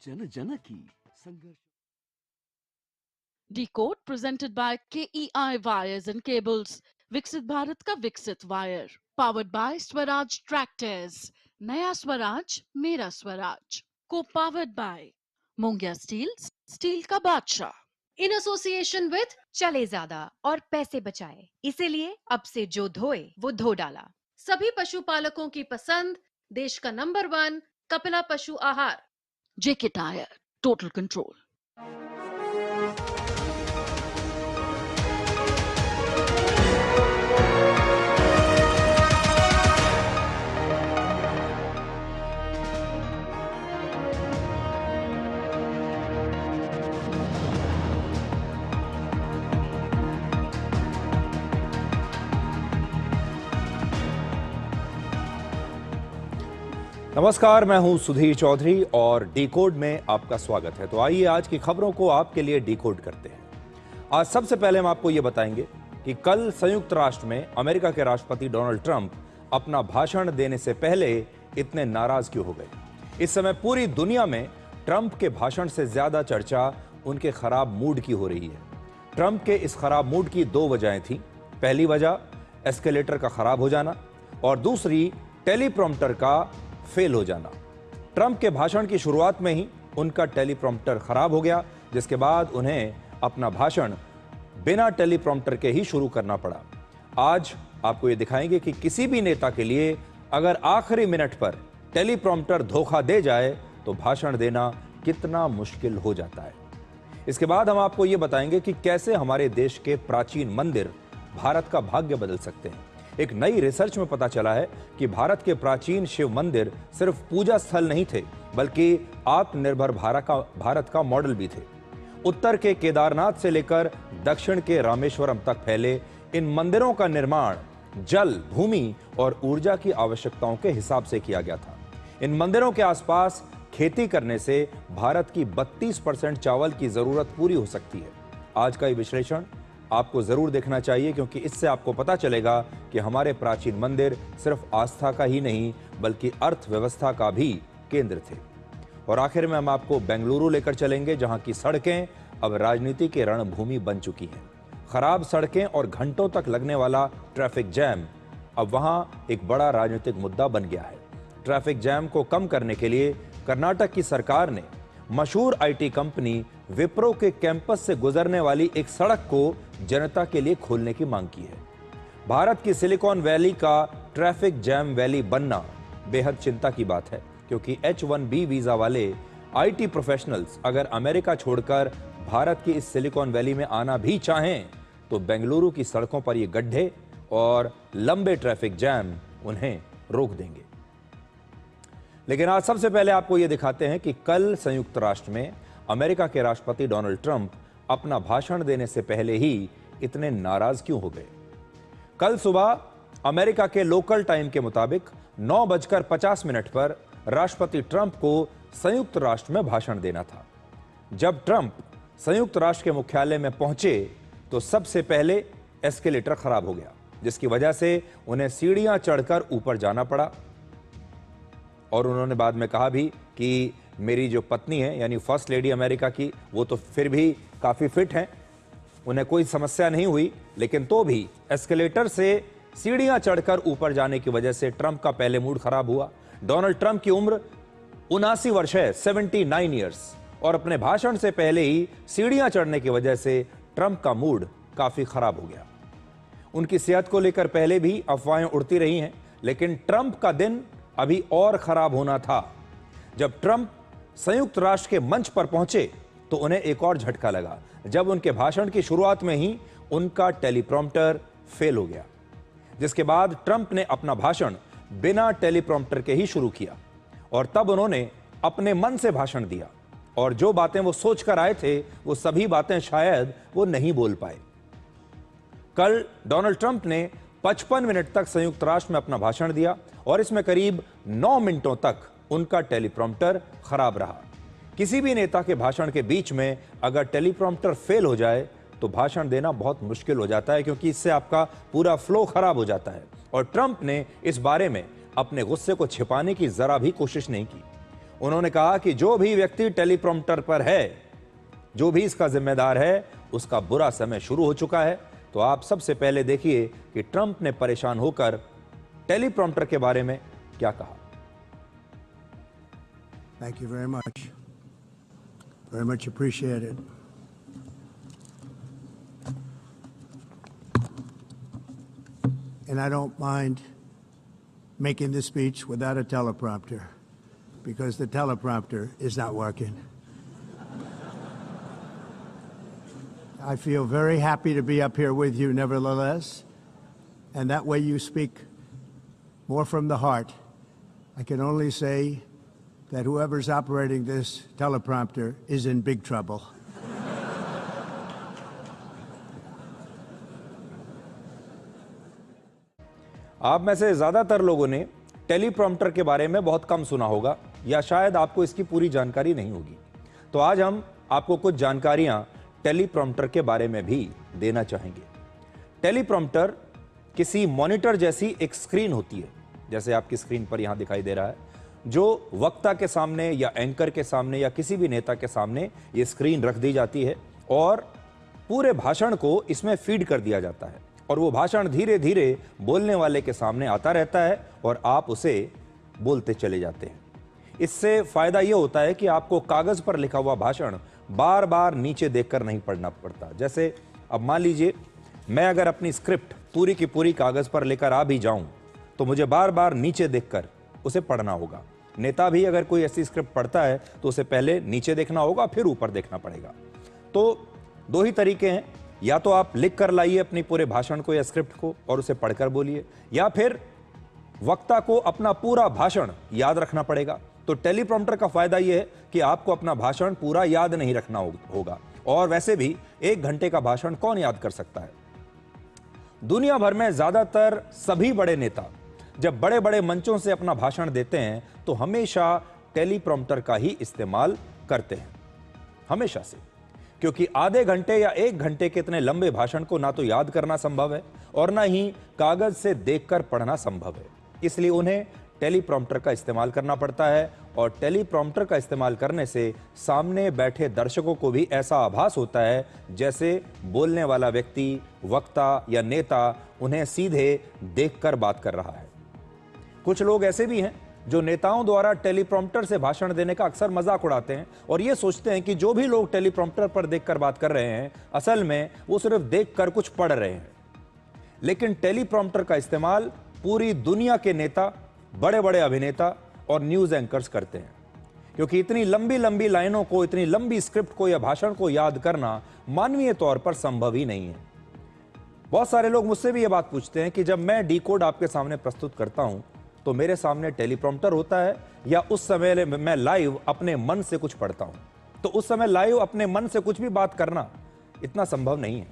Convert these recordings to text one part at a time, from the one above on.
जन जन की संघर्ष। Decode presented by KEI Wires and Cables. विकसित भारत का विकसित wire. Powered by Swaraj Tractors. नया स्वराज मेरा Swaraj. Co-powered by Mongia Steels, steel का बादशाह. इन एसोसिएशन विद चले ज्यादा और पैसे बचाए, इसीलिए अब से जो धोए वो धो डाला. सभी पशुपालकों की पसंद, देश का नंबर 1 कपिला पशु आहार. JK Tire, total control. नमस्कार, मैं हूं सुधीर चौधरी और डिकोड में आपका स्वागत है। तो आइए आज की खबरों को आपके लिए डिकोड करते हैं। आज सबसे पहले हम आपको यह बताएंगे कि कल संयुक्त राष्ट्र में अमेरिका के राष्ट्रपति डोनाल्ड ट्रंप अपना भाषण देने से पहले इतने नाराज क्यों हो गए। इस समय पूरी दुनिया में ट्रंप के भाषण से ज्यादा चर्चा उनके खराब मूड की हो रही है। ट्रंप के इस खराब मूड की दो वजहें थी। पहली वजह एस्केलेटर का खराब हो जाना और दूसरी टेलीप्रॉम्प्टर का फेल हो जाना। ट्रंप के भाषण की शुरुआत में ही उनका टेलीप्रॉम्प्टर खराब हो गया, जिसके बाद उन्हें अपना भाषण बिना टेलीप्रॉम्प्टर के ही शुरू करना पड़ा। आज आपको ये दिखाएंगे कि किसी भी नेता के लिए अगर आखिरी मिनट पर टेलीप्रॉम्प्टर धोखा दे जाए तो भाषण देना कितना मुश्किल हो जाता है। इसके बाद हम आपको ये बताएंगे कि कैसे हमारे देश के प्राचीन मंदिर भारत का भाग्य बदल सकते हैं। एक नई रिसर्च में पता चला है कि भारत के प्राचीन शिव मंदिर सिर्फ पूजा स्थल नहीं थे, बल्कि आत्मनिर्भर भारत का मॉडल भी थे। उत्तर के केदारनाथ से लेकर दक्षिण के रामेश्वरम तक फैले इन मंदिरों का निर्माण जल, भूमि और ऊर्जा की आवश्यकताओं के हिसाब से किया गया था। इन मंदिरों के आसपास खेती करने से भारत की 32% चावल की जरूरत पूरी हो सकती है। आज का ये विश्लेषण आपको जरूर देखना चाहिए, क्योंकि इससे आपको पता चलेगा कि हमारे प्राचीन मंदिर सिर्फ आस्था का ही नहीं बल्कि अर्थव्यवस्था का भी केंद्र थे। और आखिर में हम आपको बेंगलुरु लेकर चलेंगे, जहां की सड़कें अब राजनीति के रणभूमि बन चुकी हैं। खराब सड़कें और घंटों तक लगने वाला ट्रैफिक जैम अब वहां एक बड़ा राजनीतिक मुद्दा बन गया है। ट्रैफिक जैम को कम करने के लिए कर्नाटक की सरकार ने मशहूर IT कंपनी विप्रो के कैंपस से गुजरने वाली एक सड़क को जनता के लिए खोलने की मांग की है। भारत की सिलिकॉन वैली का ट्रैफिक जैम वैली बनना बेहद चिंता की बात है, क्योंकि H1B वीजा वाले IT प्रोफेशनल्स अगर अमेरिका छोड़कर भारत की इस सिलिकॉन वैली में आना भी चाहें तो बेंगलुरु की सड़कों पर ये गड्ढे और लंबे ट्रैफिक जैम उन्हें रोक देंगे। लेकिन आज सबसे पहले आपको यह दिखाते हैं कि कल संयुक्त राष्ट्र में अमेरिका के राष्ट्रपति डोनाल्ड ट्रंप अपना भाषण देने से पहले ही इतने नाराज क्यों हो गए। कल सुबह अमेरिका के लोकल टाइम के मुताबिक 9:50 पर राष्ट्रपति ट्रंप को संयुक्त राष्ट्र में भाषण देना था। जब ट्रंप संयुक्त राष्ट्र के मुख्यालय में पहुंचे तो सबसे पहले एस्केलेटर खराब हो गया, जिसकी वजह से उन्हें सीढ़ियां चढ़कर ऊपर जाना पड़ा। और उन्होंने बाद में कहा भी कि मेरी जो पत्नी है, यानी फर्स्ट लेडी अमेरिका की, वो तो फिर भी काफ़ी फिट हैं, उन्हें कोई समस्या नहीं हुई, लेकिन तो भी एस्केलेटर से सीढ़ियां चढ़कर ऊपर जाने की वजह से ट्रंप का पहले मूड खराब हुआ। डोनाल्ड ट्रंप की उम्र 79 वर्ष है, 79 ईयर्स, और अपने भाषण से पहले ही सीढ़ियां चढ़ने की वजह से ट्रंप का मूड काफ़ी खराब हो गया। उनकी सेहत को लेकर पहले भी अफवाहें उड़ती रही हैं, लेकिन ट्रंप का दिन अभी और खराब होना था। जब ट्रंप संयुक्त राष्ट्र के मंच पर पहुंचे तो उन्हें एक और झटका लगा, जब उनके भाषण की शुरुआत में ही उनका टेलीप्रॉम्प्टर फेल हो गया, जिसके बाद ट्रंप ने अपना भाषण बिना टेलीप्रॉम्प्टर के ही शुरू किया। और तब उन्होंने अपने मन से भाषण दिया और जो बातें वो सोचकर आए थे वो सभी बातें शायद वो नहीं बोल पाए। कल डोनाल्ड ट्रंप ने 55 मिनट तक संयुक्त राष्ट्र में अपना भाषण दिया और इसमें करीब 9 मिनटों तक उनका टेलीप्रॉम्प्टर खराब रहा। किसी भी नेता के भाषण के बीच में अगर टेलीप्रॉम्प्टर फेल हो जाए तो भाषण देना बहुत मुश्किल हो जाता है, क्योंकि इससे आपका पूरा फ्लो खराब हो जाता है। और ट्रंप ने इस बारे में अपने गुस्से को छिपाने की जरा भी कोशिश नहीं की। उन्होंने कहा कि जो भी व्यक्ति टेलीप्रॉम्प्टर पर है, जो भी इसका जिम्मेदार है, उसका बुरा समय शुरू हो चुका है। तो आप सबसे पहले देखिए कि ट्रंप ने परेशान होकर टेलीप्रॉम्प्टर के बारे में क्या कहा। Thank you very much. Very much appreciated. And I don't mind making this speech without a teleprompter because the teleprompter is not working. I feel very happy to be up here with you nevertheless, and that way you speak more from the heart. I can only say that whoever's operating this teleprompter is in big trouble. आप में से ज्यादातर लोगों ने teleprompter के बारे में बहुत कम सुना होगा या शायद आपको इसकी पूरी जानकारी नहीं होगी। तो आज हम आपको कुछ जानकारियां टेलीप्रॉम्प्टर के बारे में भी देना चाहेंगे। टेलीप्रॉम्प्टर किसी मॉनिटर जैसी एक स्क्रीन होती है, जैसे आपकी स्क्रीन पर यहां दिखाई दे रहा है, जो वक्ता के सामने या एंकर के सामने या किसी भी नेता के सामने ये स्क्रीन रख दी जाती है और पूरे भाषण को इसमें फीड कर दिया जाता है और वो भाषण धीरे धीरे बोलने वाले के सामने आता रहता है और आप उसे बोलते चले जाते हैं। इससे फायदा ये होता है कि आपको कागज पर लिखा हुआ भाषण बार बार नीचे देखकर नहीं पढ़ना पड़ता। जैसे अब मान लीजिए मैं अगर अपनी स्क्रिप्ट पूरी की पूरी कागज पर लेकर आ भी जाऊं तो मुझे बार बार नीचे देखकर उसे पढ़ना होगा। नेता भी अगर कोई ऐसी स्क्रिप्ट पढ़ता है तो उसे पहले नीचे देखना होगा, फिर ऊपर देखना पड़ेगा। तो दो ही तरीके हैं, या तो आप लिख कर लाइए अपनी पूरे भाषण को या स्क्रिप्ट को और उसे पढ़कर बोलिए, या फिर वक्ता को अपना पूरा भाषण याद रखना पड़ेगा। तो टेलीप्रॉम्प्टर का फायदा यह है कि आपको अपना भाषण पूरा याद नहीं रखना होगा। और वैसे भी 1 घंटे का भाषण कौन याद कर सकता है। दुनिया भर में ज्यादातर सभी बड़े नेता जब बड़े बड़े मंचों से अपना भाषण देते हैं तो हमेशा टेलीप्रॉम्प्टर का ही इस्तेमाल करते हैं, हमेशा से, क्योंकि आधे घंटे या 1 घंटे के इतने लंबे भाषण को ना तो याद करना संभव है और ना ही कागज से देखकर पढ़ना संभव है। इसलिए उन्हें टेलीप्रॉम्प्टर का इस्तेमाल करना पड़ता है और टेलीप्रॉम्प्टर का इस्तेमाल करने से सामने बैठे दर्शकों को भी ऐसा आभास होता है जैसे बोलने वाला व्यक्ति, वक्ता या नेता उन्हें सीधे देखकर बात कर रहा है। कुछ लोग ऐसे भी हैं जो नेताओं द्वारा टेलीप्रॉम्प्टर से भाषण देने का अक्सर मजाक उड़ाते हैं और ये सोचते हैं कि जो भी लोग टेलीप्रॉम्प्टर पर देखकर बात कर रहे हैं असल में वो सिर्फ देखकर कुछ पढ़ रहे हैं। लेकिन टेलीप्रॉम्प्टर का इस्तेमाल पूरी दुनिया के नेता, बड़े बड़े अभिनेता और न्यूज एंकर्स करते हैं, क्योंकि इतनी लंबी लंबी लाइनों को, इतनी लंबी स्क्रिप्ट को या भाषण को याद करना मानवीय तौर पर संभव ही नहीं है। बहुत सारे लोग मुझसे भी यह बात पूछते हैं कि जब मैं डिकोड आपके सामने प्रस्तुत करता हूं तो मेरे सामने टेलीप्रॉम्प्टर होता है या उस समय मैं लाइव अपने मन से कुछ पढ़ता हूं। तो उस समय लाइव अपने मन से कुछ भी बात करना इतना संभव नहीं है,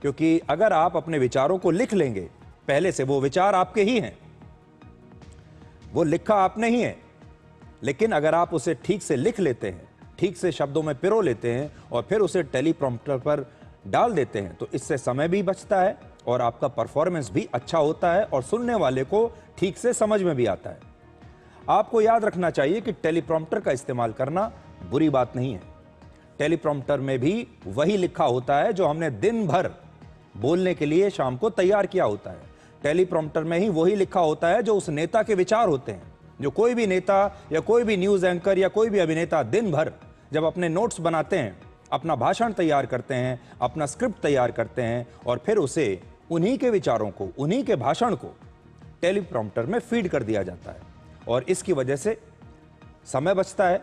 क्योंकि अगर आप अपने विचारों को लिख लेंगे पहले से, वो विचार आपके ही हैं, वो लिखा आपने ही है, लेकिन अगर आप उसे ठीक से लिख लेते हैं, ठीक से शब्दों में पिरो लेते हैं और फिर उसे टेलीप्रॉम्प्टर पर डाल देते हैं तो इससे समय भी बचता है और आपका परफॉर्मेंस भी अच्छा होता है और सुनने वाले को ठीक से समझ में भी आता है। आपको याद रखना चाहिए कि टेलीप्रॉम्प्टर का इस्तेमाल करना बुरी बात नहीं है। टेलीप्रॉम्प्टर में भी वही लिखा होता है जो हमने दिन भर बोलने के लिए शाम को तैयार किया होता है। टेलीप्रॉम्प्टर में ही वही लिखा होता है जो उस नेता के विचार होते हैं, जो कोई भी नेता या कोई भी न्यूज एंकर या कोई भी अभिनेता दिन भर जब अपने नोट्स बनाते हैं, अपना भाषण तैयार करते हैं, अपना स्क्रिप्ट तैयार करते हैं और फिर उसे उन्हीं के विचारों को, उन्हीं के भाषण को टेलीप्रॉम्प्टर में फीड कर दिया जाता है और इसकी वजह से समय बचता है,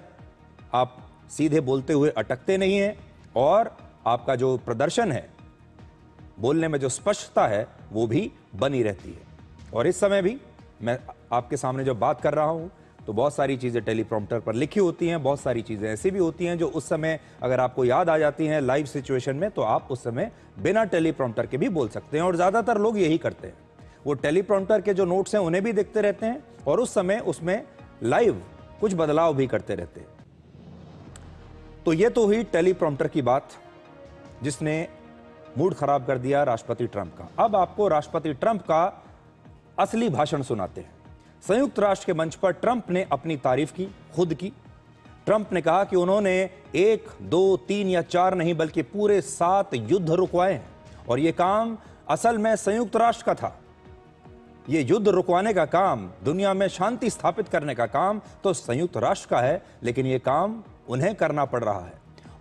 आप सीधे बोलते हुए अटकते नहीं हैं और आपका जो प्रदर्शन है, बोलने में जो स्पष्टता है वो भी बनी रहती है। और इस समय भी मैं आपके सामने जब बात कर रहा हूं तो बहुत सारी चीज़ें टेलीप्रॉम्प्टर पर लिखी होती हैं, बहुत सारी चीज़ें ऐसी भी होती हैं जो उस समय अगर आपको याद आ जाती हैं लाइव सिचुएशन में तो आप उस समय बिना टेलीप्रॉम्प्टर के भी बोल सकते हैं और ज़्यादातर लोग यही करते हैं। वो टेलीप्रॉम्प्टर के जो नोट्स हैं उन्हें भी देखते रहते हैं और उस समय उसमें लाइव कुछ बदलाव भी करते रहते हैं। तो ये तो हुई टेलीप्रॉम्प्टर की बात जिसने मूड खराब कर दिया राष्ट्रपति ट्रंप का। अब आपको राष्ट्रपति ट्रंप का असली भाषण सुनाते हैं। संयुक्त राष्ट्र के मंच पर ट्रंप ने अपनी तारीफ की, खुद की, ट्रंप ने कहा कि उन्होंने 1, 2, 3 या 4 नहीं बल्कि पूरे 7 युद्ध रुकवाए हैं और यह काम असल में संयुक्त राष्ट्र का था। ये युद्ध रुकवाने का काम, दुनिया में शांति स्थापित करने का काम तो संयुक्त राष्ट्र का है, लेकिन ये काम उन्हें करना पड़ रहा है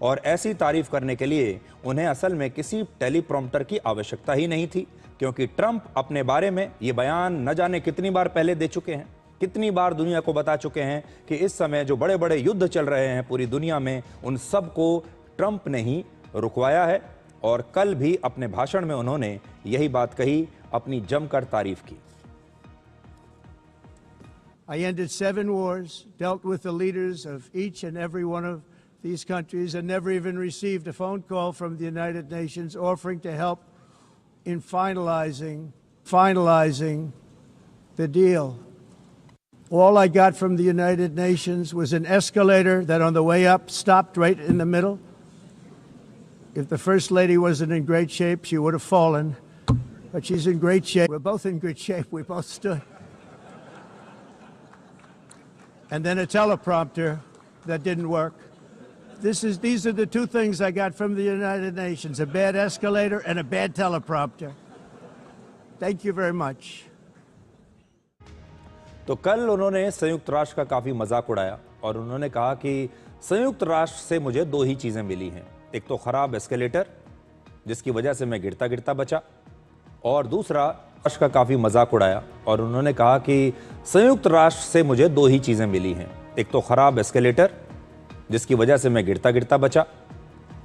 और ऐसी तारीफ करने के लिए उन्हें असल में किसी टेलीप्रॉम्प्टर की आवश्यकता ही नहीं थी, क्योंकि ट्रंप अपने बारे में ये बयान न जाने कितनी बार पहले दे चुके हैं, कितनी बार दुनिया को बता चुके हैं कि इस समय जो बड़े बड़े युद्ध चल रहे हैं पूरी दुनिया में, उन सब को ट्रंप ने ही रुकवाया है। और कल भी अपने भाषण में उन्होंने यही बात कही, अपनी जमकर तारीफ की। I ended 7 wars, dealt with the leaders of each and every one of these countries, and never even received a phone call from the United Nations offering to help in finalizing the deal. All I got from the United Nations was an escalator that on the way up stopped right in the middle. If the First Lady wasn't in great shape, she would have fallen, but she's in great shape. We're both in good shape. We both stood. And then a teleprompter that didn't work. These are the 2 things I got from the United Nations, a bad escalator and a bad teleprompter. Thank you very much. तो कल उन्होंने संयुक्त राष्ट्र का काफी मजाक उड़ाया और उन्होंने कहा कि संयुक्त राष्ट्र से मुझे 2 ही चीजें मिली हैं, एक तो खराब एस्केलेटर जिसकी वजह से मैं गिरता गिरता बचा, और दूसरा राष्ट्र का काफी मजाक उड़ाया और उन्होंने कहा कि संयुक्त राष्ट्र से मुझे 2 ही चीजें मिली हैं, एक तो खराब एस्केलेटर जिसकी वजह से मैं गिरता गिरता बचा,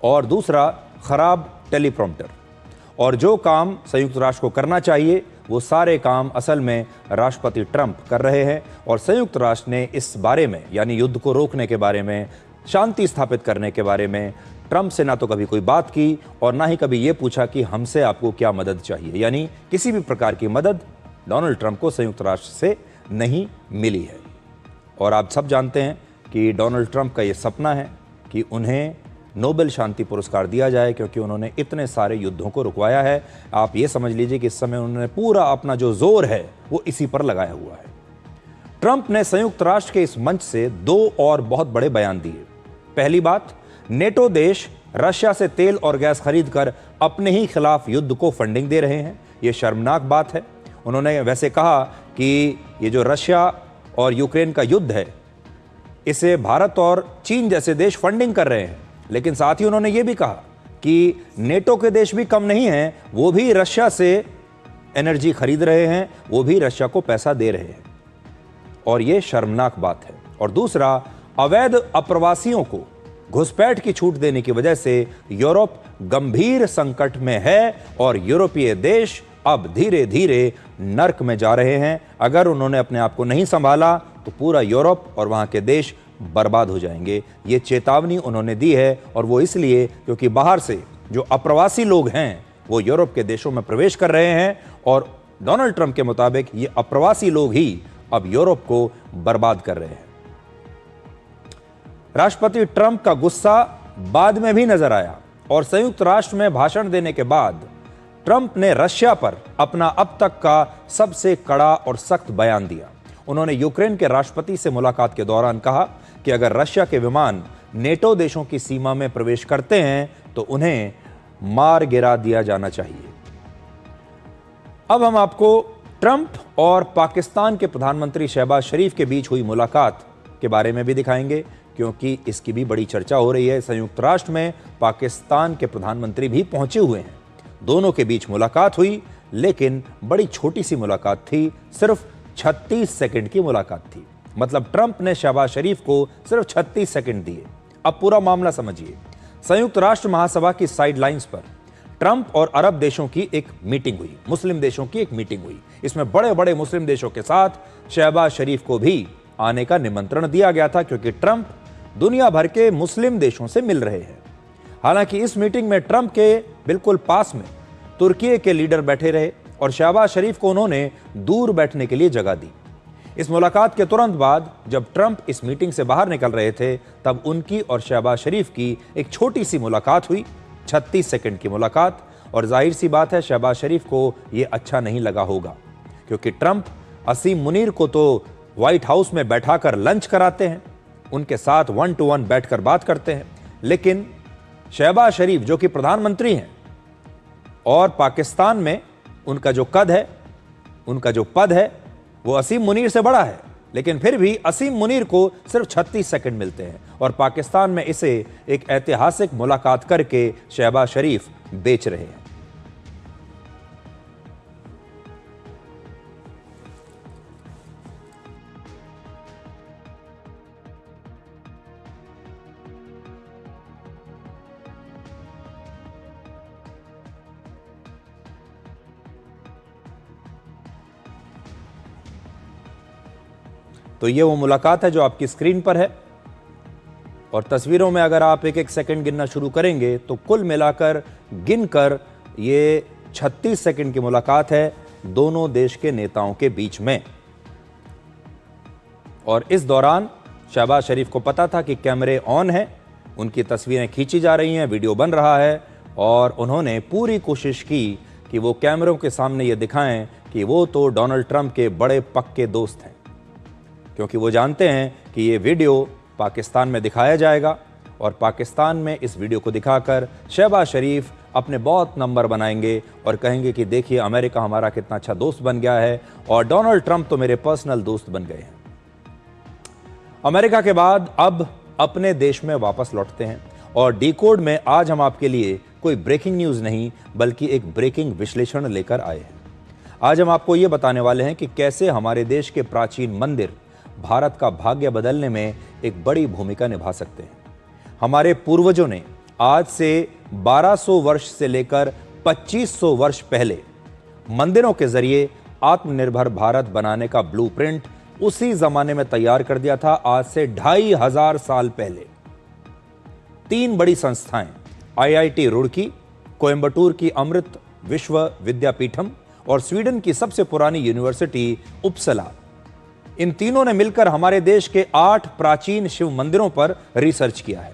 और दूसरा खराब टेलीप्रॉम्प्टर। और जो काम संयुक्त राष्ट्र को करना चाहिए वो सारे काम असल में राष्ट्रपति ट्रंप कर रहे हैं और संयुक्त राष्ट्र ने इस बारे में, यानी युद्ध को रोकने के बारे में, शांति स्थापित करने के बारे में ट्रंप से ना तो कभी कोई बात की और ना ही कभी ये पूछा कि हमसे आपको क्या मदद चाहिए। यानी किसी भी प्रकार की मदद डोनाल्ड ट्रंप को संयुक्त राष्ट्र से नहीं मिली है। और आप सब जानते हैं कि डोनाल्ड ट्रंप का ये सपना है कि उन्हें नोबेल शांति पुरस्कार दिया जाए, क्योंकि उन्होंने इतने सारे युद्धों को रुकवाया है। आप ये समझ लीजिए कि इस समय उन्होंने पूरा अपना जो जोर है वो इसी पर लगाया हुआ है। ट्रंप ने संयुक्त राष्ट्र के इस मंच से 2 और बहुत बड़े बयान दिए। पहली बात, नेटो देश रशिया से तेल और गैस खरीदकर अपने ही खिलाफ युद्ध को फंडिंग दे रहे हैं, ये शर्मनाक बात है। उन्होंने वैसे कहा कि ये जो रशिया और यूक्रेन का युद्ध है इसे भारत और चीन जैसे देश फंडिंग कर रहे हैं, लेकिन साथ ही उन्होंने ये भी कहा कि नेटो के देश भी कम नहीं हैं, वो भी रशिया से एनर्जी खरीद रहे हैं, वो भी रशिया को पैसा दे रहे हैं, और ये शर्मनाक बात है। और दूसरा, अवैध अप्रवासियों को घुसपैठ की छूट देने की वजह से यूरोप गंभीर संकट में है और यूरोपीय देश अब धीरे धीरे नर्क में जा रहे हैं। अगर उन्होंने अपने आप को नहीं संभाला तो पूरा यूरोप और वहां के देश बर्बाद हो जाएंगे। ये चेतावनी उन्होंने दी है, और वो इसलिए क्योंकि बाहर से जो अप्रवासी लोग हैं वो यूरोप के देशों में प्रवेश कर रहे हैं और डोनाल्ड ट्रंप के मुताबिक ये अप्रवासी लोग ही अब यूरोप को बर्बाद कर रहे हैं। राष्ट्रपति ट्रंप का गुस्सा बाद में भी नजर आया और संयुक्त राष्ट्र में भाषण देने के बाद ट्रंप ने रशिया पर अपना अब तक का सबसे कड़ा और सख्त बयान दिया। उन्होंने यूक्रेन के राष्ट्रपति से मुलाकात के दौरान कहा कि अगर रशिया के विमान नेटो देशों की सीमा में प्रवेश करते हैं तो उन्हें मार गिरा दिया जाना चाहिए। अब हम आपको ट्रंप और पाकिस्तान के प्रधानमंत्री शहबाज शरीफ के बीच हुई मुलाकात के बारे में भी दिखाएंगे, क्योंकि इसकी भी बड़ी चर्चा हो रही है। संयुक्त राष्ट्र में पाकिस्तान के प्रधानमंत्री भी पहुंचे हुए हैं, दोनों के बीच मुलाकात हुई, लेकिन बड़ी छोटी सी मुलाकात थी, सिर्फ 36 सेकंड की मुलाकात थी। मतलब ट्रंप ने शहबाज शरीफ को सिर्फ 36 सेकंड दिए। अब पूरा मामला समझिए। संयुक्त राष्ट्र महासभा की साइडलाइंस पर ट्रंप और अरब देशों की एक मीटिंग हुई, मुस्लिम देशों की एक मीटिंग हुई। इसमें बड़े बड़े मुस्लिम देशों के साथ शहबाज शरीफ को भी आने का निमंत्रण दिया गया था, क्योंकि ट्रंप दुनिया भर के मुस्लिम देशों से मिल रहे हैं। हालांकि इस मीटिंग में ट्रंप के बिल्कुल पास में तुर्की के लीडर बैठे रहे और शहबाज शरीफ को उन्होंने दूर बैठने के लिए जगह दी। इस मुलाकात के तुरंत बाद जब ट्रंप इस मीटिंग से बाहर निकल रहे थे, तब उनकी और शहबाज शरीफ की एक छोटी सी मुलाकात हुई, 36 सेकंड की मुलाकात। और जाहिर सी बात है शहबाज शरीफ को यह अच्छा नहीं लगा होगा, क्योंकि ट्रंप असीम मुनीर को तो व्हाइट हाउस में बैठाकर लंच कराते हैं, उनके साथ 1-to-1 बैठकर बात करते हैं। लेकिन शहबाज शरीफ जो कि प्रधानमंत्री हैं और पाकिस्तान में उनका जो कद है, उनका जो पद है वो असीम मुनीर से बड़ा है, लेकिन फिर भी असीम मुनीर को सिर्फ 36 सेकंड मिलते हैं और पाकिस्तान में इसे एक ऐतिहासिक मुलाकात करके शहबाज शरीफ बेच रहे हैं। तो ये वो मुलाकात है जो आपकी स्क्रीन पर है और तस्वीरों में अगर आप एक एक सेकंड गिनना शुरू करेंगे तो कुल मिलाकर गिनकर ये 36 सेकंड की मुलाकात है दोनों देश के नेताओं के बीच में। और इस दौरान शहबाज शरीफ को पता था कि कैमरे ऑन हैं, उनकी तस्वीरें खींची जा रही हैं, वीडियो बन रहा है और उन्होंने पूरी कोशिश की कि वो कैमरों के सामने ये दिखाएं कि वो तो डोनाल्ड ट्रंप के बड़े पक्के दोस्त हैं, क्योंकि वो जानते हैं कि ये वीडियो पाकिस्तान में दिखाया जाएगा और पाकिस्तान में इस वीडियो को दिखाकर शहबाज शरीफ अपने बहुत नंबर बनाएंगे और कहेंगे कि देखिए अमेरिका हमारा कितना अच्छा दोस्त बन गया है और डोनाल्ड ट्रंप तो मेरे पर्सनल दोस्त बन गए हैं। अमेरिका के बाद अब अपने देश में वापस लौटते हैं और डिकोड में आज हम आपके लिए कोई ब्रेकिंग न्यूज़ नहीं बल्कि एक ब्रेकिंग विश्लेषण लेकर आए हैं। आज हम आपको ये बताने वाले हैं कि कैसे हमारे देश के प्राचीन मंदिर भारत का भाग्य बदलने में एक बड़ी भूमिका निभा सकते हैं। हमारे पूर्वजों ने आज से 1200 वर्ष से लेकर 2500 वर्ष पहले मंदिरों के जरिए आत्मनिर्भर भारत बनाने का ब्लूप्रिंट उसी जमाने में तैयार कर दिया था। आज से 2500 साल पहले 3 बड़ी संस्थाएं IIT रुड़की, कोयंबटूर की अमृत विश्व विद्यापीठम और स्वीडन की सबसे पुरानी यूनिवर्सिटी उपसला, इन तीनों ने मिलकर हमारे देश के 8 प्राचीन शिव मंदिरों पर रिसर्च किया है।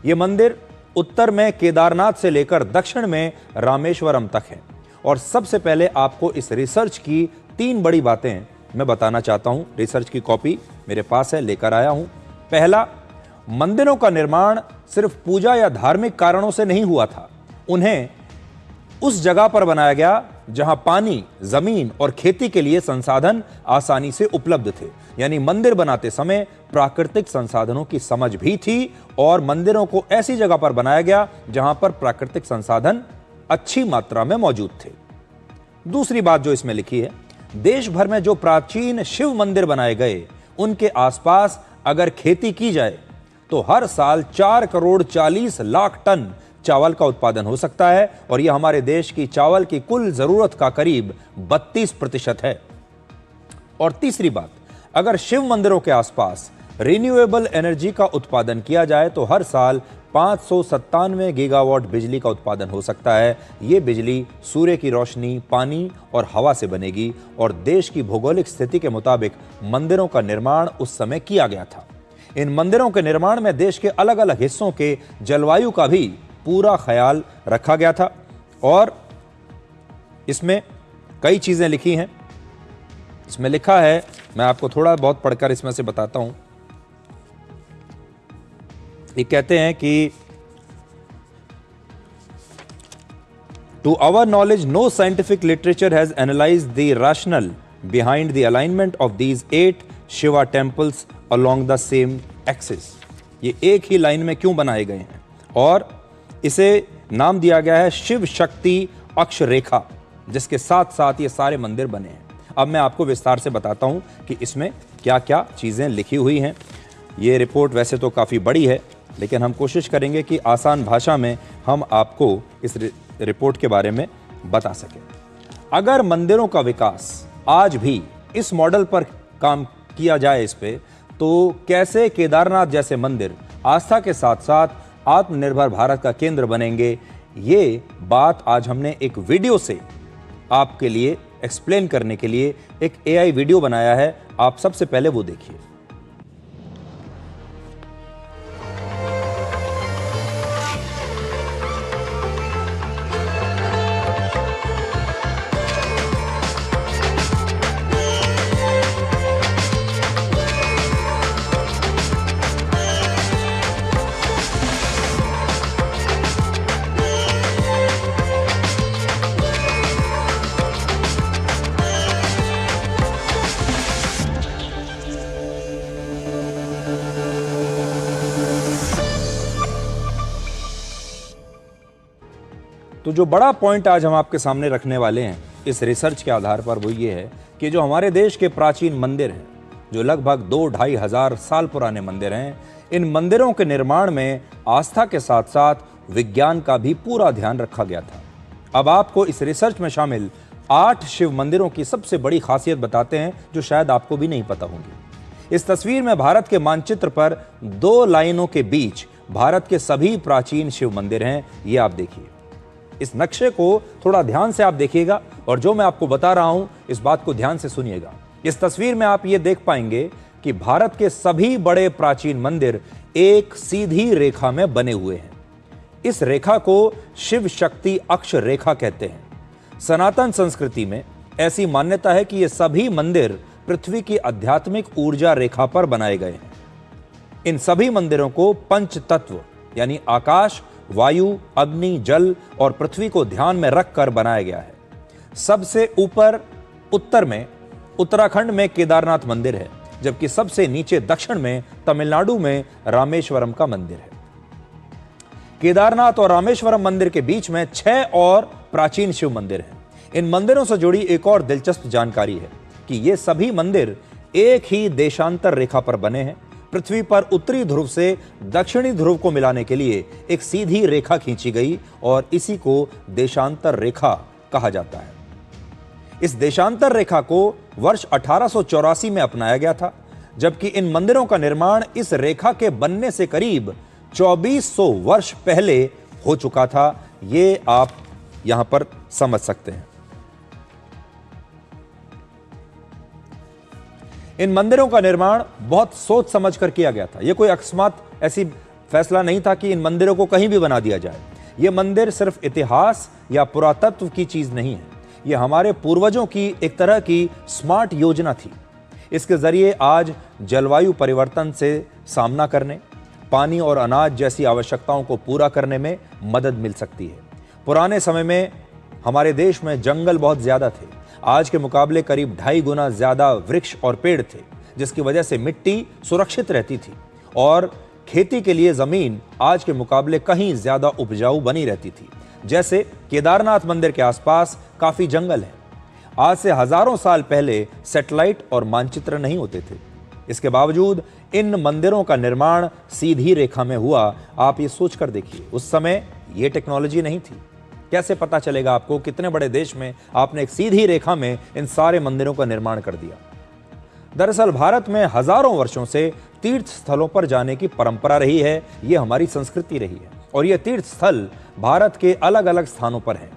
ये मंदिर उत्तर में केदारनाथ से लेकर दक्षिण में रामेश्वरम तक है और सबसे पहले आपको इस रिसर्च की 3 बड़ी बातें मैं बताना चाहता हूं। रिसर्च की कॉपी मेरे पास है, लेकर आया हूं। पहला, मंदिरों का निर्माण सिर्फ पूजा या धार्मिक कारणों से नहीं हुआ था। उन्हें उस जगह पर बनाया गया जहां पानी, जमीन और खेती के लिए संसाधन आसानी से उपलब्ध थे। यानी मंदिर बनाते समय प्राकृतिक संसाधनों की समझ भी थी और मंदिरों को ऐसी जगह पर बनाया गया जहां पर प्राकृतिक संसाधन अच्छी मात्रा में मौजूद थे। दूसरी बात जो इसमें लिखी है, देश भर में जो प्राचीन शिव मंदिर बनाए गए उनके आसपास अगर खेती की जाए तो हर साल 4 करोड़ 40 लाख टन चावल का उत्पादन हो सकता है और यह हमारे देश की चावल की कुल जरूरत का करीब 32% है। और तीसरी बात, अगर शिव मंदिरों के आसपास रिन्यूएबल एनर्जी का उत्पादन किया जाए तो हर साल 597 गीगावाट बिजली का उत्पादन हो सकता है। यह बिजली सूर्य की रोशनी, पानी और हवा से बनेगी और देश की भौगोलिक स्थिति के मुताबिक मंदिरों का निर्माण उस समय किया गया था। इन मंदिरों के निर्माण में देश के अलग अलग हिस्सों के जलवायु का भी पूरा ख्याल रखा गया था और इसमें कई चीजें लिखी हैं। इसमें लिखा है, मैं आपको थोड़ा बहुत पढ़कर इसमें से बताता हूं। ये कहते हैं कि to our knowledge no scientific literature has analysed the rationale behind the alignment of these 8 Shiva temples along the same axis. ये एक ही लाइन में क्यों बनाए गए हैं और इसे नाम दिया गया है शिव शक्ति अक्ष रेखा, जिसके साथ साथ ये सारे मंदिर बने हैं। अब मैं आपको विस्तार से बताता हूं कि इसमें क्या क्या चीजें लिखी हुई हैं। ये रिपोर्ट वैसे तो काफी बड़ी है, लेकिन हम कोशिश करेंगे कि आसान भाषा में हम आपको इस रिपोर्ट के बारे में बता सकें। अगर मंदिरों का विकास आज भी इस मॉडल पर काम किया जाए इस पे, तो कैसे केदारनाथ जैसे मंदिर आस्था के साथ साथ आत्मनिर्भर भारत का केंद्र बनेंगे, ये बात आज हमने एक वीडियो से आपके लिए एक्सप्लेन करने के लिए एक AI वीडियो बनाया है। आप सबसे पहले वो देखिए। तो जो बड़ा पॉइंट आज हम आपके सामने रखने वाले हैं इस रिसर्च के आधार पर वो ये है कि जो हमारे देश के प्राचीन मंदिर हैं, जो लगभग 2-2.5 हजार साल पुराने मंदिर हैं, इन मंदिरों के निर्माण में आस्था के साथ साथ विज्ञान का भी पूरा ध्यान रखा गया था। अब आपको इस रिसर्च में शामिल 8 शिव मंदिरों की सबसे बड़ी खासियत बताते हैं जो शायद आपको भी नहीं पता होंगी। इस तस्वीर में भारत के मानचित्र पर 2 लाइनों के बीच भारत के सभी प्राचीन शिव मंदिर हैं। ये आप देखिए, इस नक्शे को थोड़ा ध्यान से आप देखिएगा और जो मैं आपको बता रहा हूं इस बात को ध्यान से सुनिएगा। इस तस्वीर में आप ये देख पाएंगे कि भारत के सभी बड़े प्राचीन मंदिर एक सीधी रेखा में बने हुए हैं। इस रेखा को शिव शक्ति अक्ष रेखा कहते हैं। सनातन संस्कृति में ऐसी मान्यता है कि ये सभी मंदिर पृथ्वी की आध्यात्मिक ऊर्जा रेखा पर बनाए गए हैं। इन सभी मंदिरों को पंच तत्व यानी आकाश, वायु, अग्नि, जल और पृथ्वी को ध्यान में रखकर बनाया गया है। सबसे ऊपर उत्तर में उत्तराखंड में केदारनाथ मंदिर है, जबकि सबसे नीचे दक्षिण में तमिलनाडु में रामेश्वरम का मंदिर है। केदारनाथ और रामेश्वरम मंदिर के बीच में 6 और प्राचीन शिव मंदिर हैं। इन मंदिरों से जुड़ी एक और दिलचस्प जानकारी है कि ये सभी मंदिर एक ही देशांतर रेखा पर बने हैं। पृथ्वी पर उत्तरी ध्रुव से दक्षिणी ध्रुव को मिलाने के लिए एक सीधी रेखा खींची गई और इसी को देशांतर रेखा कहा जाता है। इस देशांतर रेखा को वर्ष 1884 में अपनाया गया था, जबकि इन मंदिरों का निर्माण इस रेखा के बनने से करीब 2400 वर्ष पहले हो चुका था। ये आप यहां पर समझ सकते हैं। इन मंदिरों का निर्माण बहुत सोच समझ कर किया गया था। यह कोई अकस्मात ऐसी फैसला नहीं था कि इन मंदिरों को कहीं भी बना दिया जाए। यह मंदिर सिर्फ इतिहास या पुरातत्व की चीज नहीं है, यह हमारे पूर्वजों की एक तरह की स्मार्ट योजना थी। इसके जरिए आज जलवायु परिवर्तन से सामना करने, पानी और अनाज जैसी आवश्यकताओं को पूरा करने में मदद मिल सकती है। पुराने समय में हमारे देश में जंगल बहुत ज्यादा थे, आज के मुकाबले करीब 2.5 गुना ज्यादा वृक्ष और पेड़ थे, जिसकी वजह से मिट्टी सुरक्षित रहती थी और खेती के लिए जमीन आज के मुकाबले कहीं ज्यादा उपजाऊ बनी रहती थी। जैसे केदारनाथ मंदिर के आसपास काफी जंगल है। आज से हजारों साल पहले सैटेलाइट और मानचित्र नहीं होते थे। इसके बावजूद इन मंदिरों का निर्माण सीधी रेखा में हुआ। आप ये सोच कर देखिए, उस समय ये टेक्नोलॉजी नहीं थी। कैसे पता चलेगा आपको कितने बड़े देश में आपने एक सीधी रेखा में इन सारे मंदिरों का निर्माण कर दिया। दरअसल भारत में हजारों वर्षों से तीर्थ स्थलों पर जाने की परंपरा रही है। यह हमारी संस्कृति रही है और ये तीर्थ स्थल भारत के अलग अलग स्थानों पर हैं।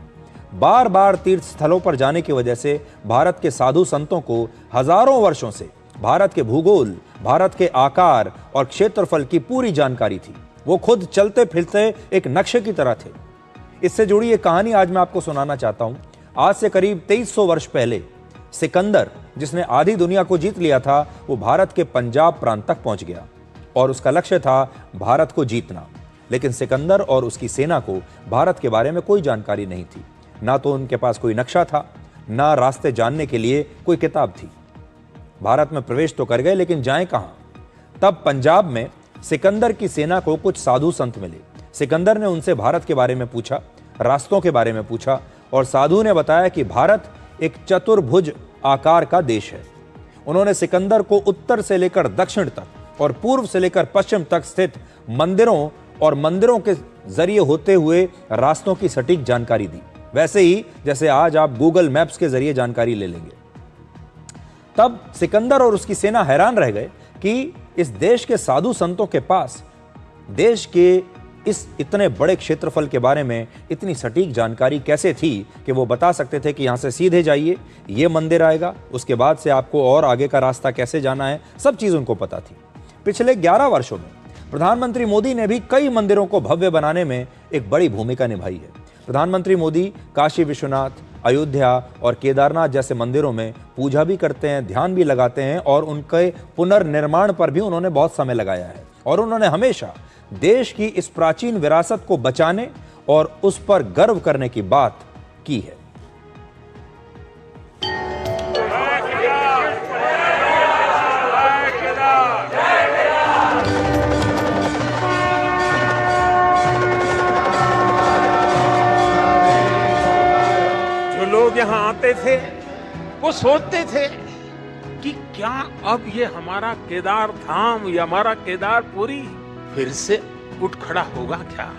बार बार तीर्थ स्थलों पर जाने की वजह से भारत के साधु संतों को हजारों वर्षों से भारत के भूगोल, भारत के आकार और क्षेत्रफल की पूरी जानकारी थी। वो खुद चलते फिरते एक नक्शे की तरह थे। इससे जुड़ी एक कहानी आज मैं आपको सुनाना चाहता हूं। आज से करीब 2300 वर्ष पहले सिकंदर, जिसने आधी दुनिया को जीत लिया था, वो भारत के पंजाब प्रांत तक पहुंच गया और उसका लक्ष्य था भारत को जीतना। लेकिन सिकंदर और उसकी सेना को भारत के बारे में कोई जानकारी नहीं थी। ना तो उनके पास कोई नक्शा था, ना रास्ते जानने के लिए कोई किताब थी। भारत में प्रवेश तो कर गए, लेकिन जाएं कहां? तब पंजाब में सिकंदर की सेना को कुछ साधु संत मिले। सिकंदर ने उनसे भारत के बारे में पूछा, रास्तों के बारे में पूछा और साधु ने बताया कि भारत एक चतुर्भुज आकार का देश है। उन्होंने सिकंदर को उत्तर से लेकर दक्षिण तक और पूर्व से लेकर पश्चिम तक स्थित मंदिरों और मंदिरों के जरिए होते हुए रास्तों की सटीक जानकारी दी, वैसे ही जैसे आज आप गूगल मैप्स के जरिए जानकारी ले लेंगे। तब सिकंदर और उसकी सेना हैरान रह गए कि इस देश के साधु संतों के पास देश के इस इतने बड़े क्षेत्रफल के बारे में इतनी सटीक जानकारी कैसे थी कि वो बता सकते थे कि यहां से सीधे जाइए, ये मंदिर आएगा, उसके बाद से आपको और आगे का रास्ता कैसे जाना है, सब चीज उनको पता थी। पिछले 11 वर्षों में प्रधानमंत्री मोदी ने भी कई मंदिरों को भव्य बनाने में एक बड़ी भूमिका निभाई है। प्रधानमंत्री मोदी काशी विश्वनाथ, अयोध्या और केदारनाथ जैसे मंदिरों में पूजा भी करते हैं, ध्यान भी लगाते हैं और उनके पुनर्निर्माण पर भी उन्होंने बहुत समय लगाया है। और उन्होंने हमेशा देश की इस प्राचीन विरासत को बचाने और उस पर गर्व करने की बात की है। जाते थे वो सोचते थे कि क्या अब ये हमारा केदार धाम या हमारा केदारपुरी फिर से उठ खड़ा होगा क्या?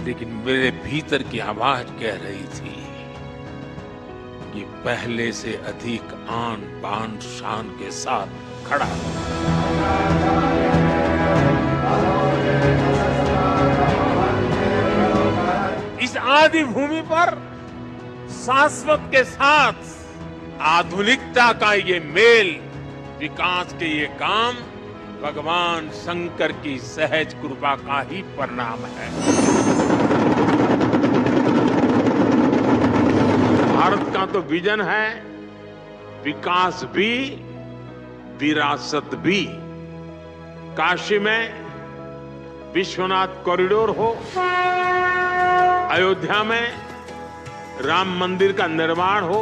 लेकिन मेरे भीतर की आवाज कह रही थी कि पहले से अधिक आन बान शान के साथ खड़ा हो। इस आदि भूमि पर शाश्वत के साथ आधुनिकता का ये मेल, विकास के ये काम भगवान शंकर की सहज कृपा का ही परिणाम है। भारत का तो विजन है विकास भी विरासत भी। काशी में विश्वनाथ कॉरिडोर हो, अयोध्या में राम मंदिर का निर्माण हो,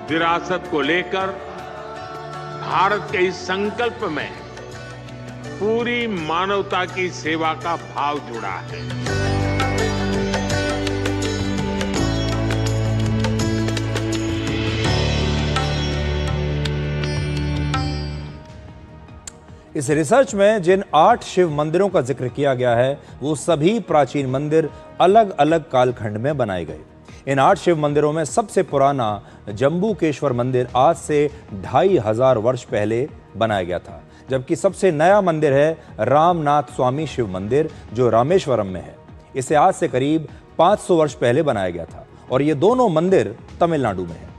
विरासत को लेकर भारत के इस संकल्प में पूरी मानवता की सेवा का भाव जुड़ा है। इस रिसर्च में जिन 8 शिव मंदिरों का जिक्र किया गया है वो सभी प्राचीन मंदिर अलग अलग कालखंड में बनाए गए। इन 8 शिव मंदिरों में सबसे पुराना जम्बूकेश्वर मंदिर आज से 2500 वर्ष पहले बनाया गया था, जबकि सबसे नया मंदिर है रामनाथ स्वामी शिव मंदिर जो रामेश्वरम में है। इसे आज से करीब 500 वर्ष पहले बनाया गया था और ये दोनों मंदिर तमिलनाडु में है।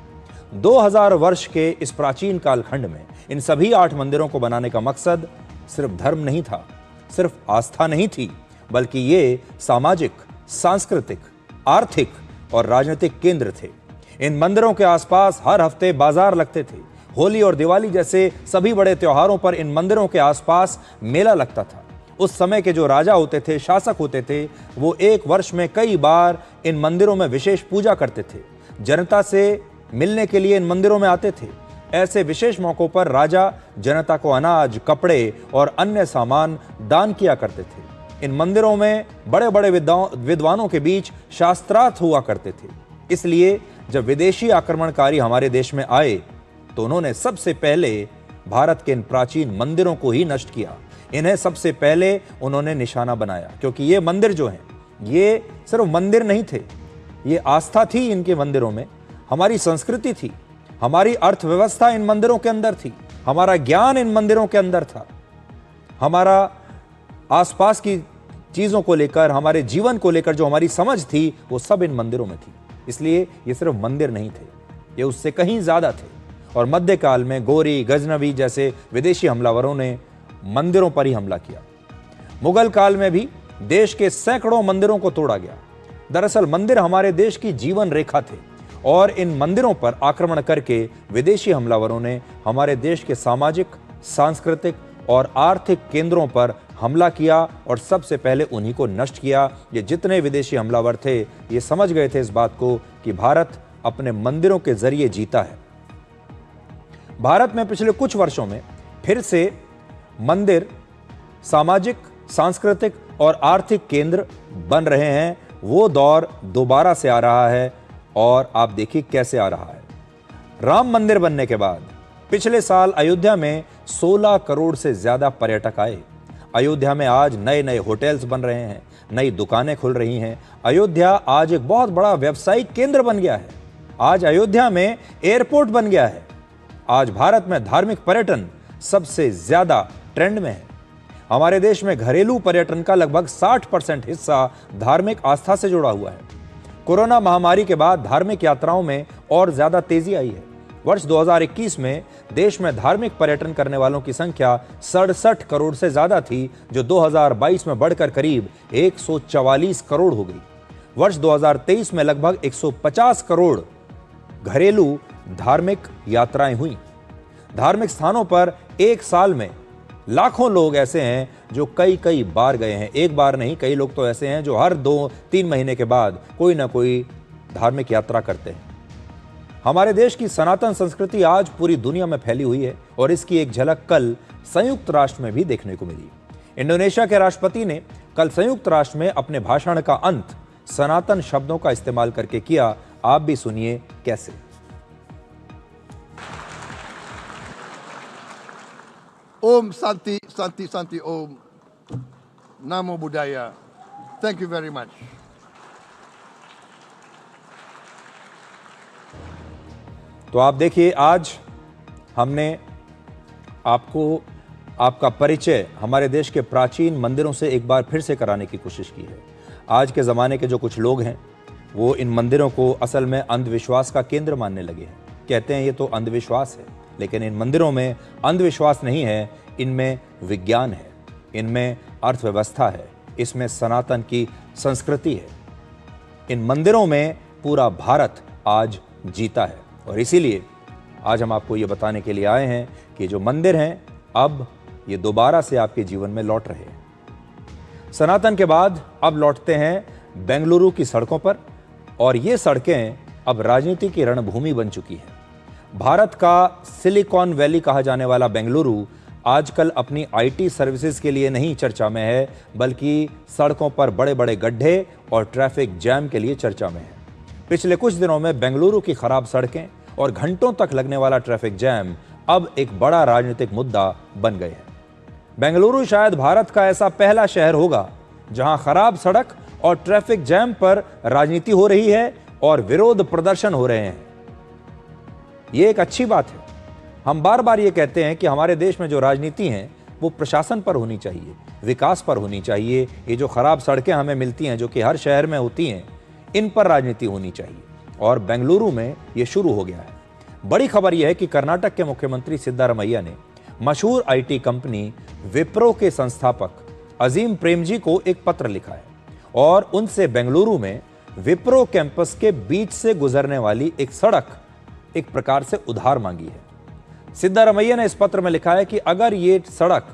2000 वर्ष के इस प्राचीन कालखंड में इन सभी 8 मंदिरों को बनाने का मकसद सिर्फ धर्म नहीं था, सिर्फ आस्था नहीं थी, बल्कि ये सामाजिक, सांस्कृतिक, आर्थिक और राजनीतिक केंद्र थे। इन मंदिरों के आसपास हर हफ्ते बाजार लगते थे। होली और दिवाली जैसे सभी बड़े त्योहारों पर इन मंदिरों के आसपास मेला लगता था। उस समय के जो राजा होते थे, शासक होते थे, वो एक वर्ष में कई बार इन मंदिरों में विशेष पूजा करते थे। जनता से मिलने के लिए इन मंदिरों में आते थे। ऐसे विशेष मौकों पर राजा जनता को अनाज, कपड़े और अन्य सामान दान किया करते थे। इन मंदिरों में बड़े बड़े विद्वानों के बीच शास्त्रार्थ हुआ करते थे। इसलिए जब विदेशी आक्रमणकारी हमारे देश में आए तो उन्होंने सबसे पहले भारत के इन प्राचीन मंदिरों को ही नष्ट किया। इन्हें सबसे पहले उन्होंने निशाना बनाया, क्योंकि ये मंदिर जो हैं ये सिर्फ मंदिर नहीं थे, ये आस्था थी इनके मंदिरों में, हमारी संस्कृति थी, हमारी अर्थव्यवस्था इन मंदिरों के अंदर थी, हमारा ज्ञान इन मंदिरों के अंदर था, हमारा आसपास की चीजों को लेकर, हमारे जीवन को लेकर जो हमारी समझ थी वो सब इन मंदिरों में थी। इसलिए ये सिर्फ मंदिर नहीं थे, ये उससे कहीं ज्यादा थे। और मध्यकाल में गोरी, गजनवी जैसे विदेशी हमलावरों ने मंदिरों पर ही हमला किया। मुगल काल में भी देश के सैकड़ों मंदिरों को तोड़ा गया। दरअसल मंदिर हमारे देश की जीवन रेखा थे और इन मंदिरों पर आक्रमण करके विदेशी हमलावरों ने हमारे देश के सामाजिक, सांस्कृतिक और आर्थिक केंद्रों पर हमला किया और सबसे पहले उन्हीं को नष्ट किया। ये जितने विदेशी हमलावर थे ये समझ गए थे इस बात को कि भारत अपने मंदिरों के जरिए जीता है। भारत में पिछले कुछ वर्षों में फिर से मंदिर सामाजिक, सांस्कृतिक और आर्थिक केंद्र बन रहे हैं। वो दौर दोबारा से आ रहा है और आप देखिए कैसे आ रहा है। राम मंदिर बनने के बाद पिछले साल अयोध्या में 16 करोड़ से ज्यादा पर्यटक आए। अयोध्या में आज नए नए होटल्स बन रहे हैं, नई दुकानें खुल रही हैं। अयोध्या आज एक बहुत बड़ा व्यावसायिक केंद्र बन गया है। आज अयोध्या में एयरपोर्ट बन गया है। आज भारत में धार्मिक पर्यटन सबसे ज्यादा ट्रेंड में है। हमारे देश में घरेलू पर्यटन का लगभग 60% हिस्सा धार्मिक आस्था से जुड़ा हुआ है। कोरोना महामारी के बाद धार्मिक यात्राओं में और ज्यादा तेजी आई है। वर्ष 2021 में देश में धार्मिक पर्यटन करने वालों की संख्या 67 करोड़ से ज्यादा थी, जो 2022 में बढ़कर करीब 144 करोड़ हो गई। वर्ष 2023 में लगभग 150 करोड़ घरेलू धार्मिक यात्राएं हुई। धार्मिक स्थानों पर एक साल में लाखों लोग ऐसे हैं जो कई बार गए हैं। एक बार नहीं, कई लोग तो ऐसे हैं जो हर 2-3 महीने के बाद कोई ना कोई धार्मिक यात्रा करते हैं। हमारे देश की सनातन संस्कृति आज पूरी दुनिया में फैली हुई है और इसकी एक झलक कल संयुक्त राष्ट्र में भी देखने को मिली। इंडोनेशिया के राष्ट्रपति ने कल संयुक्त राष्ट्र में अपने भाषण का अंत सनातन शब्दों का इस्तेमाल करके किया। आप भी सुनिए कैसे। Om Santi, Santi, Santi, Om. Namo Buddhaya. Thank you very much. तो आप देखिए, आज हमने आपको आपका परिचय हमारे देश के प्राचीन मंदिरों से एक बार फिर से कराने की कोशिश की है। आज के ज़माने के जो कुछ लोग हैं वो इन मंदिरों को असल में अंधविश्वास का केंद्र मानने लगे हैं। कहते हैं ये तो अंधविश्वास है, लेकिन इन मंदिरों में अंधविश्वास नहीं है, इनमें विज्ञान है, इनमें अर्थव्यवस्था है, इसमें सनातन की संस्कृति है। इन मंदिरों में पूरा भारत आज जीता है और इसीलिए आज हम आपको ये बताने के लिए आए हैं कि जो मंदिर हैं अब ये दोबारा से आपके जीवन में लौट रहे हैं। सनातन के बाद अब लौटते हैं बेंगलुरु की सड़कों पर और ये सड़कें अब राजनीति की रणभूमि बन चुकी हैं। भारत का सिलिकॉन वैली कहा जाने वाला बेंगलुरु आजकल अपनी आईटी सर्विसेज के लिए नहीं चर्चा में है, बल्कि सड़कों पर बड़े बड़े गड्ढे और ट्रैफिक जैम के लिए चर्चा में है। पिछले कुछ दिनों में बेंगलुरु की खराब सड़कें और घंटों तक लगने वाला ट्रैफिक जैम अब एक बड़ा राजनीतिक मुद्दा बन गए हैं। बेंगलुरु शायद भारत का ऐसा पहला शहर होगा जहां खराब सड़क और ट्रैफिक जैम पर राजनीति हो रही है और विरोध प्रदर्शन हो रहे हैं। यह एक अच्छी बात है। हम बार बार ये कहते हैं कि हमारे देश में जो राजनीति है वो प्रशासन पर होनी चाहिए, विकास पर होनी चाहिए। ये जो खराब सड़कें हमें मिलती हैं, जो कि हर शहर में होती हैं, इन पर राजनीति होनी चाहिए और बेंगलुरु में ये शुरू हो गया है। बड़ी खबर यह है कि कर्नाटक के मुख्यमंत्री सिद्धारमैया ने मशहूर आईटी कंपनी विप्रो के संस्थापक अजीम प्रेमजी को एक पत्र लिखा है और उनसे बेंगलुरु में विप्रो कैंपस के बीच से गुजरने वाली एक सड़क एक प्रकार से उधार मांगी है। सिद्धारमैया ने इस पत्र में लिखा है कि अगर ये सड़क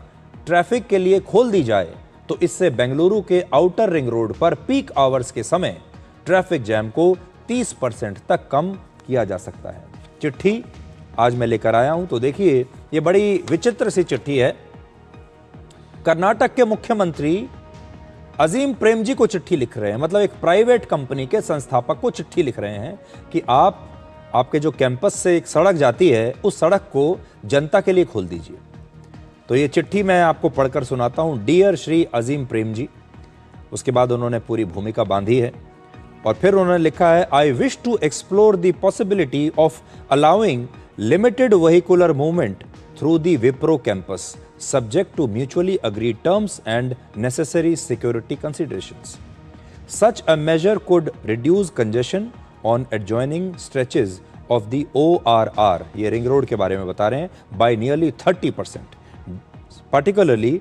ट्रैफिक के लिए खोल दी जाए तो इससे बेंगलुरु के आउटर रिंग रोड पर पीक आवर्स के समय ट्रैफिक जैम को 30% तक कम किया जा सकता है। चिट्ठी आज मैं लेकर आया हूं, तो देखिए ये बड़ी विचित्र सी चिट्ठी है। कर्नाटक के मुख्यमंत्री अजीम प्रेमजी को चिट्ठी लिख रहे हैं, मतलब एक प्राइवेट कंपनी के संस्थापक को चिट्ठी लिख रहे हैं कि आपके जो कैंपस से एक सड़क जाती है उस सड़क को जनता के लिए खोल दीजिए। तो ये चिट्ठी मैं आपको पढ़कर सुनाता हूं। डियर श्री अजीम प्रेमजी, उसके बाद उन्होंने पूरी भूमिका बांधी है और फिर उन्होंने लिखा है, I wish to explore the possibility of allowing limited vehicular movement through the Wipro campus subject to mutually agreed terms and necessary security considerations. Such a measure could reduce congestion on adjoining stretches of the ORR, ये ring road के बारे में बता रहे हैं, by nearly 30%, particularly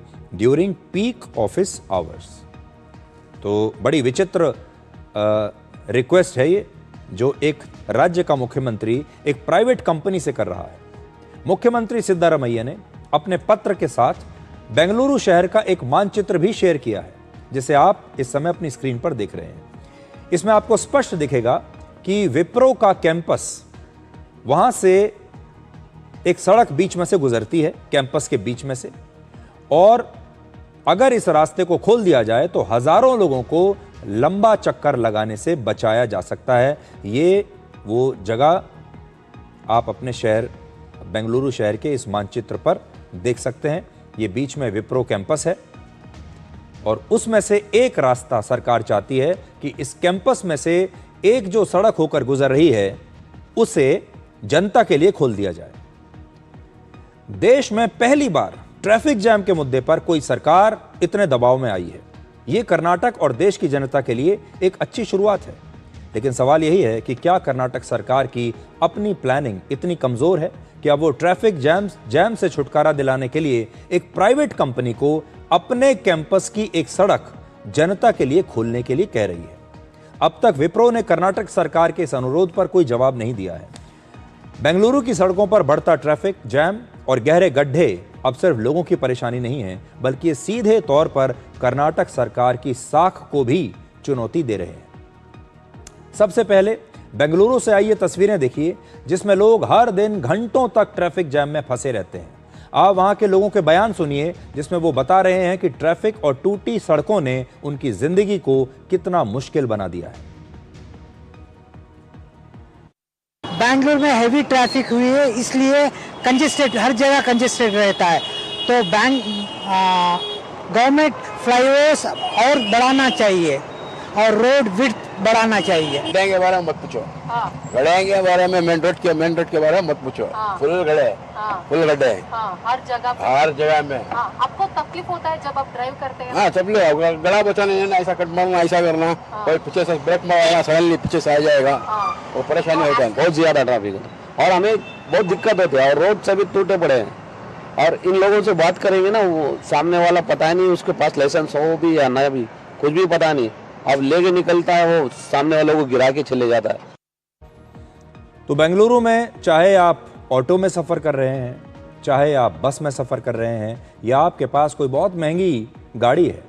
during peak office hours. तो बड़ी विचित्र रिक्वेस्ट है ये, जो एक राज्य का मुख्यमंत्री एक प्राइवेट कंपनी से कर रहा है। मुख्यमंत्री सिद्धारमैया ने अपने पत्र के साथ बेंगलुरु शहर का एक मानचित्र भी शेयर किया है, जिसे आप इस समय अपनी स्क्रीन पर देख रहे हैं। इसमें आपको स्पष्ट दिखेगा कि विप्रो का कैंपस, वहां से एक सड़क बीच में से गुजरती है, कैंपस के बीच में से, और अगर इस रास्ते को खोल दिया जाए तो हजारों लोगों को लंबा चक्कर लगाने से बचाया जा सकता है। ये वो जगह आप अपने शहर बेंगलुरु शहर के इस मानचित्र पर देख सकते हैं। ये बीच में विप्रो कैंपस है और उसमें से एक रास्ता सरकार चाहती है कि इस कैंपस में से एक जो सड़क होकर गुजर रही है उसे जनता के लिए खोल दिया जाए। देश में पहली बार ट्रैफिक जैम के मुद्दे पर कोई सरकार इतने दबाव में आई है। यह कर्नाटक और देश की जनता के लिए एक अच्छी शुरुआत है, लेकिन सवाल यही है कि क्या कर्नाटक सरकार की अपनी प्लानिंग इतनी कमजोर है कि अब वो ट्रैफिक जैम से छुटकारा दिलाने के लिए एक प्राइवेट कंपनी को अपने कैंपस की एक सड़क जनता के लिए खोलने के लिए कह रही है। अब तक विप्रो ने कर्नाटक सरकार के इस अनुरोध पर कोई जवाब नहीं दिया है। बेंगलुरु की सड़कों पर बढ़ता ट्रैफिक जैम और गहरे गड्ढे अब सिर्फ लोगों की परेशानी नहीं है, बल्कि ये सीधे तौर पर कर्नाटक सरकार की साख को भी चुनौती दे रहे हैं। सबसे पहले बेंगलुरु से आई ये तस्वीरें देखिए, जिसमें लोग हर दिन घंटों तक ट्रैफिक जैम में फंसे रहते हैं। आप वहां के लोगों के बयान सुनिए, जिसमें वो बता रहे हैं कि ट्रैफिक और टूटी सड़कों ने उनकी जिंदगी को कितना मुश्किल बना दिया है। बैंगलोर में हैवी ट्रैफिक हुई है, इसलिए कंजेस्टेड, हर जगह कंजेस्टेड रहता है। तो गवर्नमेंट फ्लाईओवर्स और बढ़ाना चाहिए और रोड विड्थ बढ़ाना चाहिए। गड्ढे के बारे में मत पूछो, गड्ढे के बारे में, मेन रोड के बारे में मत पूछो। फुल गड्ढे, फुल गड्ढे हर जगह में। आपको तकलीफ होता है जब आप ड्राइव करते हैं? हाँ, तकलीफ, गला बचाने ऐसा कट मारना, ऐसा करना, कोई पीछे से ब्रेक मारेगा, सडनली पीछे से आ जाएगा, वो परेशानी होता है, बहुत ज्यादा ट्रैफिक है और हमें बहुत दिक्कत होती है और रोड सभी टूटे पड़े हैं। और इन लोगों से बात करेंगे ना, वो सामने वाला पता नहीं उसके पास लाइसेंस हो भी या ना भी, कुछ भी पता नहीं, अब लेके निकलता है, वो सामने वालों को गिरा के चले जाता है। तो बेंगलुरु में चाहे आप ऑटो में सफ़र कर रहे हैं, चाहे आप बस में सफ़र कर रहे हैं या आपके पास कोई बहुत महंगी गाड़ी है,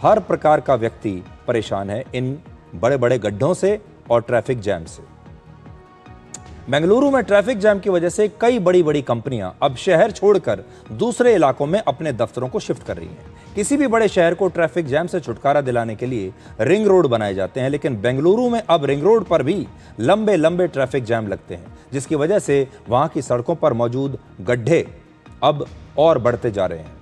हर प्रकार का व्यक्ति परेशान है इन बड़े बड़े गड्ढों से और ट्रैफिक जैम से। बेंगलुरु में ट्रैफिक जैम की वजह से कई बड़ी बड़ी कंपनियां अब शहर छोड़कर दूसरे इलाकों में अपने दफ्तरों को शिफ्ट कर रही हैं। किसी भी बड़े शहर को ट्रैफिक जैम से छुटकारा दिलाने के लिए रिंग रोड बनाए जाते हैं, लेकिन बेंगलुरु में अब रिंग रोड पर भी लंबे लंबे ट्रैफिक जैम लगते हैं, जिसकी वजह से वहां की सड़कों पर मौजूद गड्ढे अब और बढ़ते जा रहे हैं।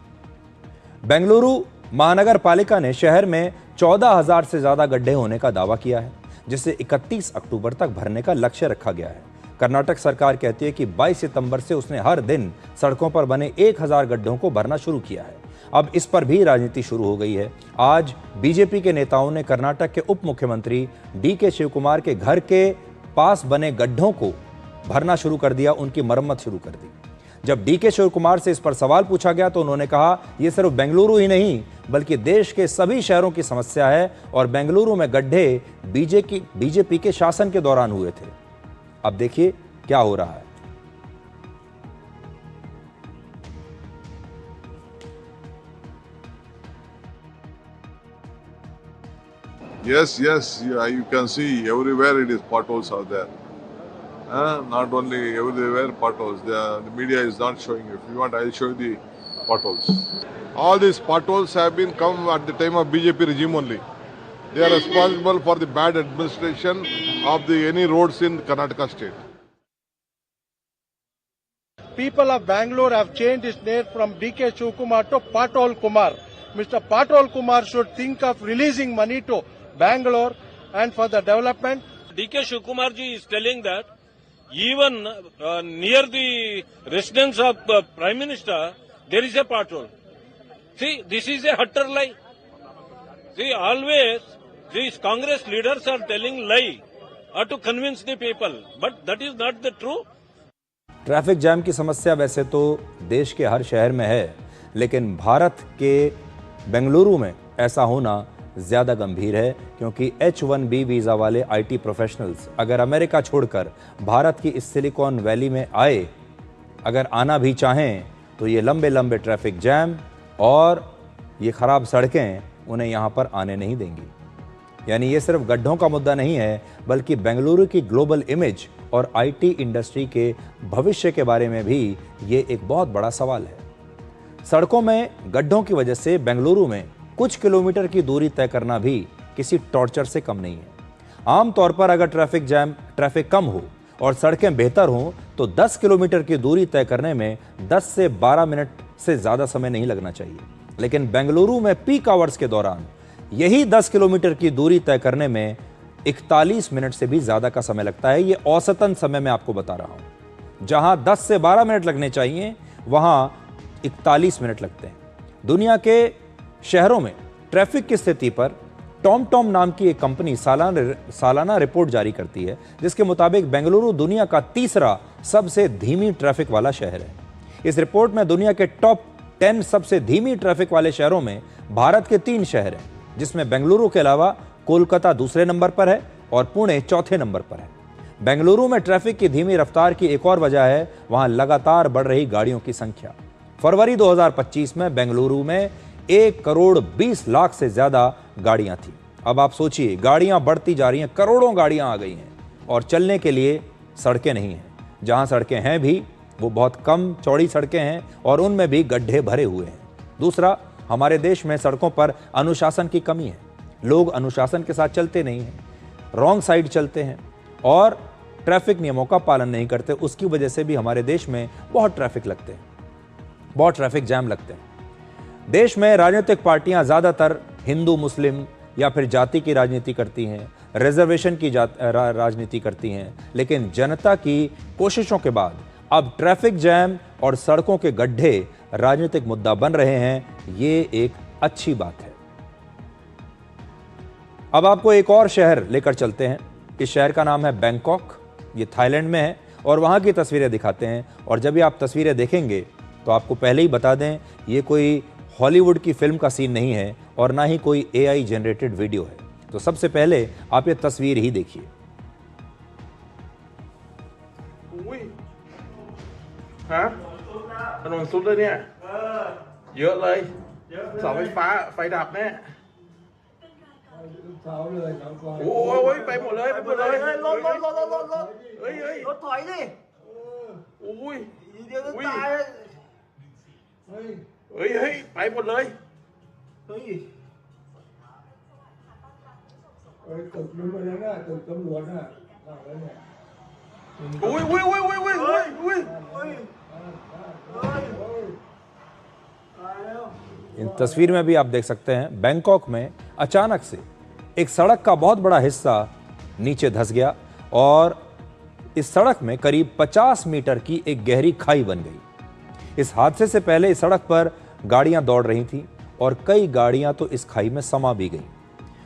बेंगलुरु महानगर पालिका ने शहर में 14,000 से ज्यादा गड्ढे होने का दावा किया है, जिसे 31 अक्टूबर तक भरने का लक्ष्य रखा गया है। कर्नाटक सरकार कहती है कि 22 सितंबर से उसने हर दिन सड़कों पर बने 1,000 गड्ढों को भरना शुरू किया है। अब इस पर भी राजनीति शुरू हो गई है। आज बीजेपी के नेताओं ने कर्नाटक के उप मुख्यमंत्री डीके शिवकुमार के घर के पास बने गड्ढों को भरना शुरू कर दिया, उनकी मरम्मत शुरू कर दी। जब डीके शिवकुमार से इस पर सवाल पूछा गया तो उन्होंने कहा, यह सिर्फ बेंगलुरु ही नहीं बल्कि देश के सभी शहरों की समस्या है और बेंगलुरु में गड्ढे बीजेपी के शासन के दौरान हुए थे। अब देखिए क्या हो रहा है। Yes, you can see everywhere it is potholes are there. Not only everywhere potholes, the media is not showing. If you want, I'll show you the potholes. All these potholes have been come at the time of BJP regime only. They are responsible for the bad administration of any roads in Karnataka state. People of Bangalore have changed its name from DK Shivakumar to Pathole Kumar. Mr. Pathole Kumar should think of releasing money to Bangalore and for the development. DK Shivakumar ji is telling that even near the residence of Prime Minister, there is a pothole. See, this is a utter lie. See, always these Congress leaders are telling lie to convince the people, but that is not the true. Traffic jam की समस्या वैसे तो देश के हर शहर में है, लेकिन भारत के बेंगलुरु में ऐसा होना ज़्यादा गंभीर है, क्योंकि H-1B वीज़ा वाले IT प्रोफेशनल्स अगर अमेरिका छोड़कर भारत की इस सिलिकॉन वैली में आए, अगर आना भी चाहें तो ये लंबे लंबे ट्रैफिक जैम और ये ख़राब सड़कें उन्हें यहाँ पर आने नहीं देंगी। यानी ये सिर्फ गड्ढों का मुद्दा नहीं है, बल्कि बेंगलुरु की ग्लोबल इमेज और IT इंडस्ट्री के भविष्य के बारे में भी ये एक बहुत बड़ा सवाल है। सड़कों में गड्ढों की वजह से बेंगलुरु में कुछ किलोमीटर की दूरी तय करना भी किसी टॉर्चर से कम नहीं है। आमतौर पर अगर ट्रैफिक कम हो और सड़कें बेहतर हों तो 10 किलोमीटर की दूरी तय करने में 10 से 12 मिनट से ज़्यादा समय नहीं लगना चाहिए, लेकिन बेंगलुरु में पीक आवर्स के दौरान यही 10 किलोमीटर की दूरी तय करने में 41 मिनट से भी ज़्यादा का समय लगता है। ये औसतन समय मैं आपको बता रहा हूँ। जहाँ 10 से 12 मिनट लगने चाहिए वहाँ 41 मिनट लगते हैं। दुनिया के शहरों में ट्रैफिक की स्थिति पर टॉम नाम की एक कंपनी सालाना रिपोर्ट जारी करती है, जिसके मुताबिक बेंगलुरु दुनिया का तीसरा सबसे धीमी ट्रैफिक वाला शहर है। इस रिपोर्ट में दुनिया के टॉप 10 सबसे धीमी ट्रैफिक वाले शहरों में भारत के 3 शहर हैं, जिसमें बेंगलुरु के अलावा कोलकाता दूसरे नंबर पर है और पुणे चौथे नंबर पर है। बेंगलुरु में ट्रैफिक की धीमी रफ्तार की एक और वजह है वहां लगातार बढ़ रही गाड़ियों की संख्या। फरवरी 2025 में बेंगलुरु में 1 करोड़ 20 लाख से ज्यादा गाड़ियां थी। अब आप सोचिए, गाड़ियां बढ़ती जा रही हैं, करोड़ों गाड़ियां आ गई हैं और चलने के लिए सड़कें नहीं हैं। जहां सड़कें हैं भी वो बहुत कम चौड़ी सड़कें हैं और उनमें भी गड्ढे भरे हुए हैं। दूसरा, हमारे देश में सड़कों पर अनुशासन की कमी है। लोग अनुशासन के साथ चलते नहीं हैं, रॉन्ग साइड चलते हैं और ट्रैफिक नियमों का पालन नहीं करते, उसकी वजह से भी हमारे देश में बहुत ट्रैफिक लगते हैं, बहुत ट्रैफिक जैम लगते हैं। देश में राजनीतिक पार्टियां ज्यादातर हिंदू मुस्लिम या फिर जाति की राजनीति करती हैं, रिजर्वेशन की राजनीति करती हैं, लेकिन जनता की कोशिशों के बाद अब ट्रैफिक जैम और सड़कों के गड्ढे राजनीतिक मुद्दा बन रहे हैं। ये एक अच्छी बात है। अब आपको एक और शहर लेकर चलते हैं। इस शहर का नाम है बैंकॉक। ये थाईलैंड में है और वहां की तस्वीरें दिखाते हैं। और जब ये आप तस्वीरें देखेंगे तो आपको पहले ही बता दें, ये कोई हॉलीवुड की फिल्म का सीन नहीं है और ना ही कोई AI जनरेटेड वीडियो है। तो सबसे पहले आप ये तस्वीर ही देखिए। Hả? Anh còn xuống đây nè. Dỡ lên. Sợ phải đạp nè. Ôi, bay một lời, bay một lời. Lột. Ơi. Lột thoải đi. Ui. Ơi, bay một lời. Ui. इन तस्वीर में भी आप देख सकते हैं बैंकॉक में अचानक से एक सड़क का बहुत बड़ा हिस्सा नीचे धंस गया और इस सड़क में करीब 50 मीटर की एक गहरी खाई बन गई। इस हादसे से पहले इस सड़क पर गाड़ियां दौड़ रही थीं और कई गाड़ियां तो इस खाई में समा भी गईं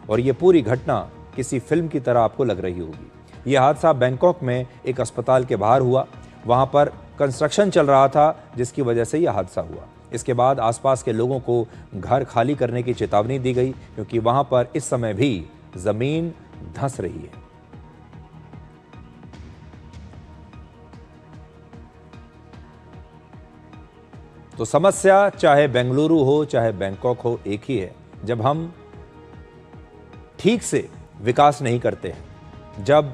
और ये पूरी घटना किसी फिल्म की तरह आपको लग रही होगी। यह हादसा बैंकॉक में एक अस्पताल के बाहर हुआ। वहां पर कंस्ट्रक्शन चल रहा था जिसकी वजह से यह हादसा हुआ। इसके बाद आसपास के लोगों को घर खाली करने की चेतावनी दी गई क्योंकि वहां पर इस समय भी जमीन धंस रही है। तो समस्या चाहे बेंगलुरु हो चाहे बैंकॉक हो, एक ही है। जब हम ठीक से विकास नहीं करते हैं, जब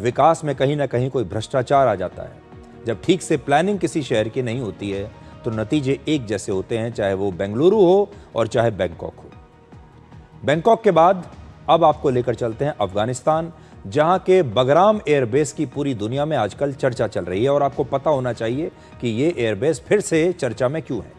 विकास में कहीं ना कहीं कोई भ्रष्टाचार आ जाता है, जब ठीक से प्लानिंग किसी शहर की नहीं होती है, तो नतीजे एक जैसे होते हैं, चाहे वो बेंगलुरु हो और चाहे बैंकॉक हो। बैंकॉक के बाद अब आपको लेकर चलते हैं अफगानिस्तान, जहां के बगराम एयरबेस की पूरी दुनिया में आजकल चर्चा चल रही है और आपको पता होना चाहिए कि ये एयरबेस फिर से चर्चा में क्यों है।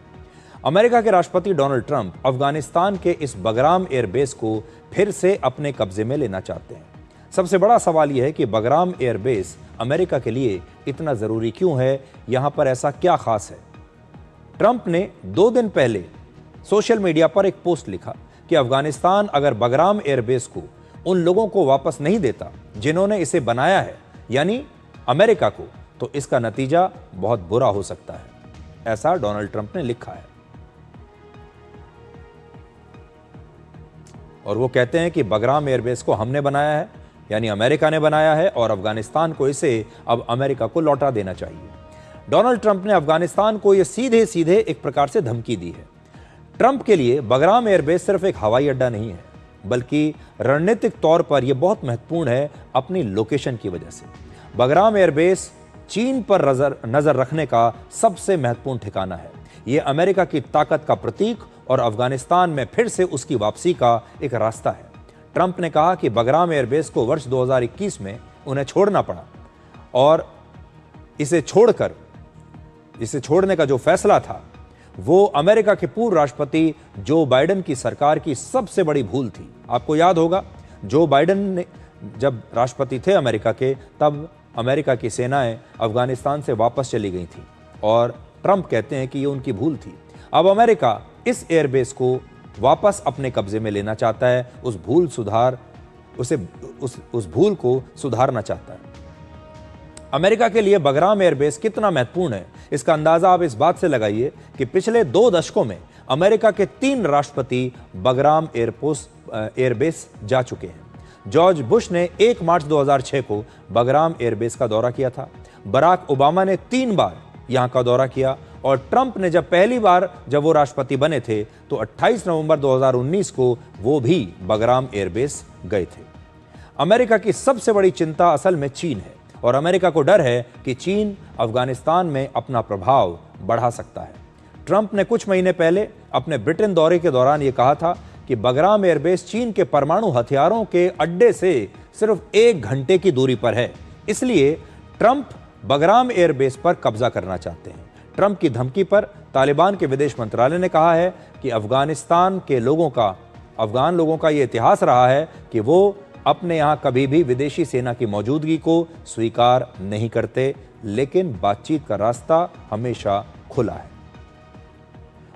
अमेरिका के राष्ट्रपति डोनाल्ड ट्रंप अफगानिस्तान के इस बगराम एयरबेस को फिर से अपने कब्जे में लेना चाहते हैं। सबसे बड़ा सवाल यह है कि बगराम एयरबेस अमेरिका के लिए इतना जरूरी क्यों है, यहां पर ऐसा क्या खास है। ट्रंप ने 2 दिन पहले सोशल मीडिया पर एक पोस्ट लिखा कि अफगानिस्तान अगर बगराम एयरबेस को उन लोगों को वापस नहीं देता जिन्होंने इसे बनाया है, यानी अमेरिका को, तो इसका नतीजा बहुत बुरा हो सकता है। ऐसा डोनाल्ड ट्रंप ने लिखा है और वो कहते हैं कि बगराम एयरबेस को हमने बनाया है, यानी अमेरिका ने बनाया है और अफगानिस्तान को इसे अब अमेरिका को लौटा देना चाहिए। डोनाल्ड ट्रंप ने अफगानिस्तान को यह सीधे सीधे एक प्रकार से धमकी दी है। ट्रंप के लिए बगराम एयरबेस सिर्फ एक हवाई अड्डा नहीं है, बल्कि रणनीतिक तौर पर यह बहुत महत्वपूर्ण है अपनी लोकेशन की वजह से। बगराम एयरबेस चीन पर नजर रखने का सबसे महत्वपूर्ण ठिकाना है। यह अमेरिका की ताकत का प्रतीक और अफगानिस्तान में फिर से उसकी वापसी का एक रास्ता है। ट्रंप ने कहा कि बगराम एयरबेस को वर्ष 2021 में उन्हें छोड़ना पड़ा और इसे छोड़ने का जो फैसला था वो अमेरिका के पूर्व राष्ट्रपति जो बाइडेन की सरकार की सबसे बड़ी भूल थी। आपको याद होगा, जो बाइडेन ने जब राष्ट्रपति थे अमेरिका के, तब अमेरिका की सेनाएं अफगानिस्तान से वापस चली गई थी और ट्रंप कहते हैं कि ये उनकी भूल थी। अब अमेरिका इस एयरबेस को वापस अपने कब्जे में लेना चाहता है, उस भूल को सुधारना चाहता है। अमेरिका के लिए बगराम एयरबेस कितना महत्वपूर्ण है, इसका अंदाजा आप इस बात से लगाइए कि पिछले 2 दशकों में अमेरिका के 3 राष्ट्रपति बगराम एयरबेस जा चुके हैं। जॉर्ज बुश ने 1 मार्च 2006 को बगराम एयरबेस का दौरा किया था। बराक ओबामा ने 3 बार यहां का दौरा किया और ट्रंप ने पहली बार जब वो राष्ट्रपति बने थे तो 28 नवंबर 2019 को वो भी बगराम एयरबेस गए थे। अमेरिका की सबसे बड़ी चिंता असल में चीन है और अमेरिका को डर है कि चीन अफगानिस्तान में अपना प्रभाव बढ़ा सकता है। ट्रंप ने कुछ महीने पहले अपने ब्रिटेन दौरे के दौरान ये कहा था कि बगराम एयरबेस चीन के परमाणु हथियारों के अड्डे से सिर्फ 1 घंटे की दूरी पर है, इसलिए ट्रंप बगराम एयरबेस पर कब्जा करना चाहते हैं। ट्रंप की धमकी पर तालिबान के विदेश मंत्रालय ने कहा है कि अफगान लोगों का यह इतिहास रहा है कि वो अपने यहां कभी भी विदेशी सेना की मौजूदगी को स्वीकार नहीं करते, लेकिन बातचीत का रास्ता हमेशा खुला है।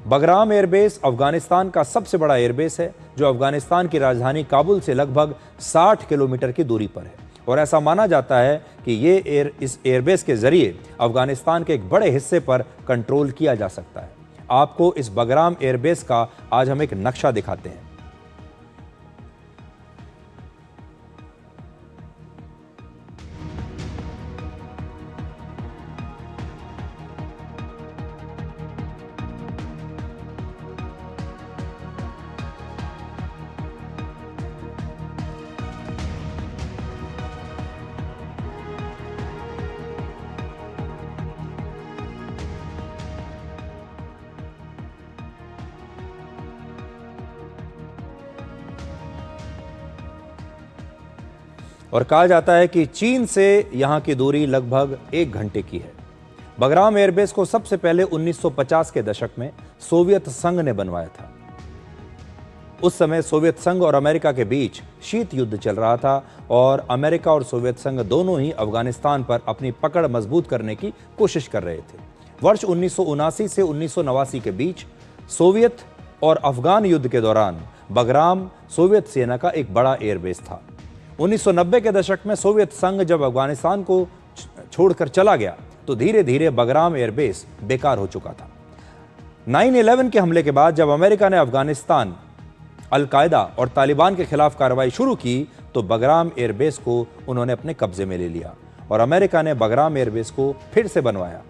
बगराम एयरबेस अफगानिस्तान का सबसे बड़ा एयरबेस है, जो अफगानिस्तान की राजधानी काबुल से लगभग 60 किलोमीटर की दूरी पर है और ऐसा माना जाता है कि इस एयरबेस के जरिए अफगानिस्तान के एक बड़े हिस्से पर कंट्रोल किया जा सकता है। आपको इस बगराम एयरबेस का आज हम एक नक्शा दिखाते हैं। और कहा जाता है कि चीन से यहां की दूरी लगभग 1 घंटे की है। बगराम एयरबेस को सबसे पहले 1950 के दशक में सोवियत संघ ने बनवाया था। उस समय सोवियत संघ और अमेरिका के बीच शीत युद्ध चल रहा था और अमेरिका और सोवियत संघ दोनों ही अफगानिस्तान पर अपनी पकड़ मजबूत करने की कोशिश कर रहे थे। वर्ष 1979 से 1989 के बीच सोवियत और अफगान युद्ध के दौरान बगराम सोवियत सेना का एक बड़ा एयरबेस था। 1990 के दशक में सोवियत संघ जब अफगानिस्तान को छोड़कर चला गया तो धीरे धीरे बगराम एयरबेस बेकार हो चुका था। 9/11 के हमले के बाद जब अमेरिका ने अफगानिस्तान, अल-कायदा और तालिबान के खिलाफ कार्रवाई शुरू की तो बगराम एयरबेस को उन्होंने अपने कब्जे में ले लिया और अमेरिका ने बगराम एयरबेस को फिर से बनवाया।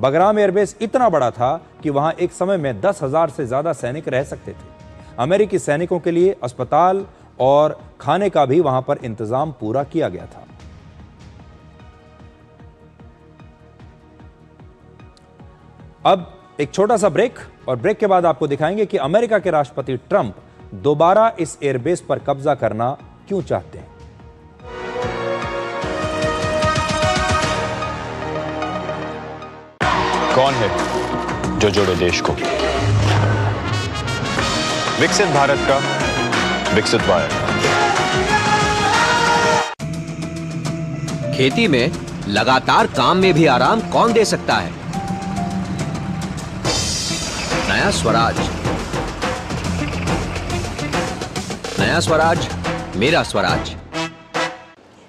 बगराम एयरबेस इतना बड़ा था कि वहां एक समय में 10,000 से ज्यादा सैनिक रह सकते थे। अमेरिकी सैनिकों के लिए अस्पताल और खाने का भी वहां पर इंतजाम पूरा किया गया था। अब एक छोटा सा ब्रेक और ब्रेक के बाद आपको दिखाएंगे कि अमेरिका के राष्ट्रपति ट्रंप दोबारा इस एयरबेस पर कब्जा करना क्यों चाहते हैं। कौन है जो जोड़े देश को? विकसित भारत का विकसित वायर। खेती में लगातार काम में भी आराम कौन दे सकता है? नया स्वराज। नया स्वराज, मेरा स्वराज।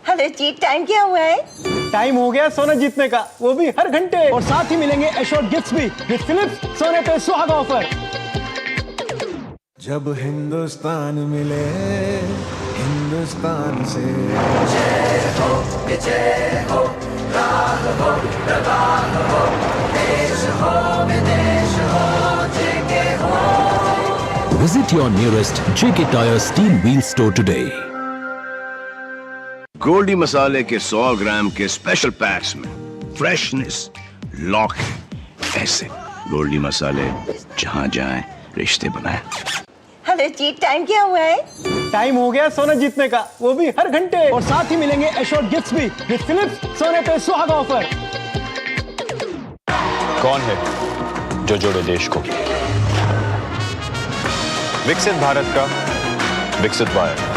हेलो जी, टाइम क्या हुआ है? टाइम हो गया सोना जीतने का, वो भी हर घंटे। और साथ ही मिलेंगे एश्योर्ड गिफ्ट्स भी विद फिलिप्स सोने पे सुहागा ऑफर। जब हिंदुस्तान मिले हिंदुस्तान से, जय हो विजय हो, राग हो प्रवाह हो, देश हो विदेश हो, जेके हो। Visit your nearest JK Tyre Steel Wheel store today. Goldy मसाले के 100 ग्राम के स्पेशल पैक्स में फ्रेशनेस लॉक है। ऐसे गोल्डी मसाले जहां जाएं रिश्ते बनाएं। हेलो जी, टाइम क्या हुआ है? टाइम हो गया सोना जीतने का, वो भी हर घंटे। और साथ ही मिलेंगे एश्योर्ड गिफ्ट्स भी विद फिलिप्स सोने पे सुहागा ऑफर। कौन है जो जोड़े देश को? विकसित भारत का विकसित वायर।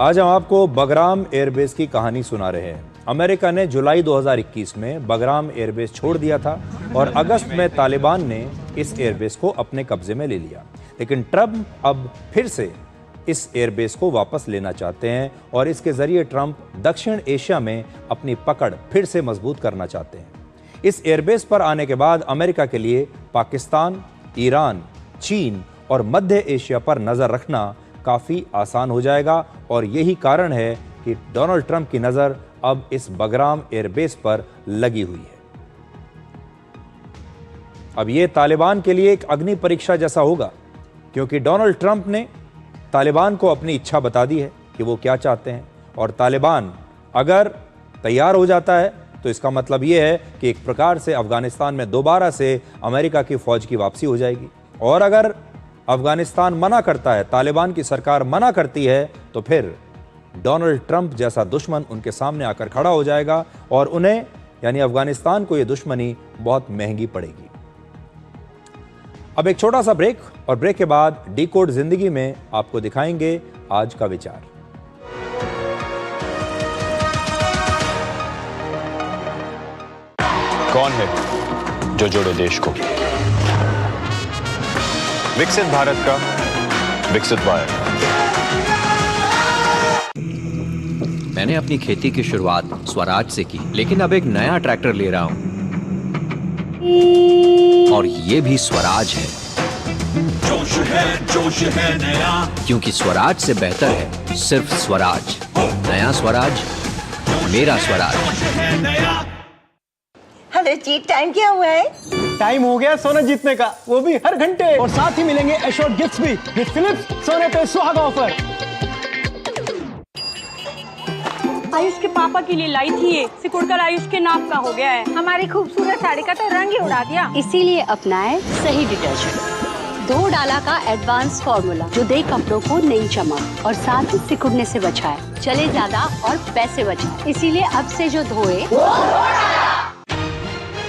आज हम आपको बगराम एयरबेस की कहानी सुना रहे हैं। अमेरिका ने जुलाई 2021 में बगराम एयरबेस छोड़ दिया था और अगस्त में तालिबान ने इस एयरबेस को अपने कब्जे में ले लिया। लेकिन ट्रंप अब फिर से इस एयरबेस को वापस लेना चाहते हैं और इसके जरिए ट्रंप दक्षिण एशिया में अपनी पकड़ फिर से मजबूत करना चाहते हैं। इस एयरबेस पर आने के बाद अमेरिका के लिए पाकिस्तान, ईरान, चीन और मध्य एशिया पर नजर रखना काफी आसान हो जाएगा और यही कारण है कि डोनाल्ड ट्रंप की नजर अब इस बगराम एयरबेस पर लगी हुई है। अब यह तालिबान के लिए एक अग्नि परीक्षा जैसा होगा, क्योंकि डोनाल्ड ट्रंप ने तालिबान को अपनी इच्छा बता दी है कि वो क्या चाहते हैं और तालिबान अगर तैयार हो जाता है तो इसका मतलब ये है कि एक प्रकार से अफगानिस्तान में दोबारा से अमेरिका की फौज की वापसी हो जाएगी। और अगर अफगानिस्तान मना करता है, तालिबान की सरकार मना करती है, तो फिर डोनाल्ड ट्रंप जैसा दुश्मन उनके सामने आकर खड़ा हो जाएगा और उन्हें यानी अफगानिस्तान को यह दुश्मनी बहुत महंगी पड़ेगी। अब एक छोटा सा ब्रेक, और ब्रेक के बाद डिकोड जिंदगी में आपको दिखाएंगे आज का विचार। कौन है जो जोड़े देश को? विकसित भारत का विकसित वायर। मैंने अपनी खेती की शुरुआत स्वराज से की, लेकिन अब एक नया ट्रैक्टर ले रहा हूं और ये भी स्वराज है। जोश है नया, क्योंकि स्वराज से बेहतर है सिर्फ स्वराज। नया स्वराज, मेरा स्वराज। हेलो जी, टाइम क्या हुआ है? टाइम हो गया सोना जीतने का, वो भी हर घंटे। और साथ ही मिलेंगे एश्योर्ड गिफ्ट्स भी विद फिलिप्स सोने पे सुहागा ऑफर। आयुष के पापा के लिए लाई थी ये, सिकुड़कर आयुष के नाप का हो गया है। हमारी खूबसूरत साड़ी का तो रंग ही उड़ा दिया। इसीलिए अपनाए सही डिटर्जेंट। 2 डाला का एडवांस फॉर्मूला जो दे कपड़ों को नई चमक और साथ ही सिकुड़ने से बचाए, चले ज्यादा और पैसे बचाए। इसीलिए अब से जो धोए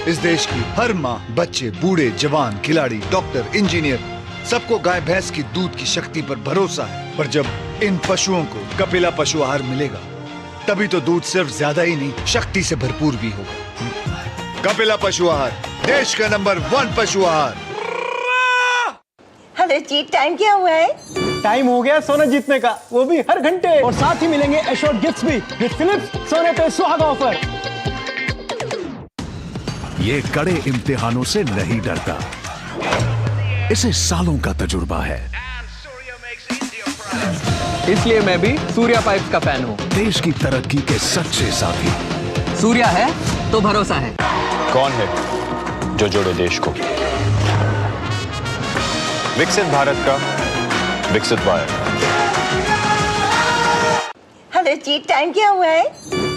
इस देश की हर माँ, बच्चे, बूढ़े, जवान, खिलाड़ी, डॉक्टर, इंजीनियर, सबको गाय भैंस की दूध की शक्ति पर भरोसा है। पर जब इन पशुओं को कपिला पशु आहार मिलेगा, तभी तो दूध सिर्फ ज्यादा ही नहीं, शक्ति से भरपूर भी होगा। कपिला पशु आहार, देश का नंबर 1 पशु आहार। हेलो जी, टाइम क्या हुआ है? टाइम हो गया सोना जीतने का, वो भी हर घंटे। और साथ ही मिलेंगे एश्योर्ड गिफ्ट्स भी विद फिलिप्स सोने पे सुहागा ऑफर। ये कड़े इम्तिहानों से नहीं डरता, इसे सालों का तजुर्बा है। इसलिए मैं भी सूर्या पाइप्स का फैन हूँ। देश की तरक्की के सच्चे साथी। सूर्या है तो भरोसा है। कौन है जो जोड़े देश को? विकसित भारत का विकसित वायर। हेलो जी, टाइम क्या हुआ है?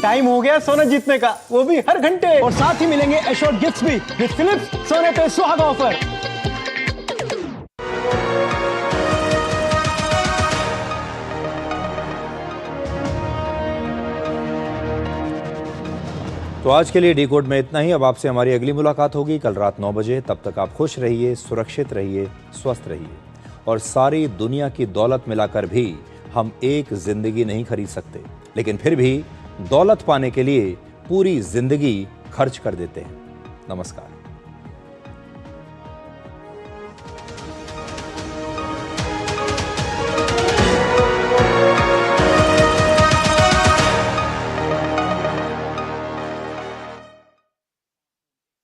टाइम हो गया सोना जीतने का, वो भी हर घंटे। और साथ ही मिलेंगे एश्योर्ड गिफ्ट्स भी विद फिलिप्स सोने पे सुहागा ऑफर। तो आज के लिए डिकोड में इतना ही। अब आपसे हमारी अगली मुलाकात होगी कल रात 9 बजे। तब तक आप खुश रहिए, सुरक्षित रहिए, स्वस्थ रहिए। और सारी दुनिया की दौलत मिलाकर भी हम एक जिंदगी नहीं खरीद सकते, लेकिन फिर भी दौलत पाने के लिए पूरी जिंदगी खर्च कर देते हैं। नमस्कार।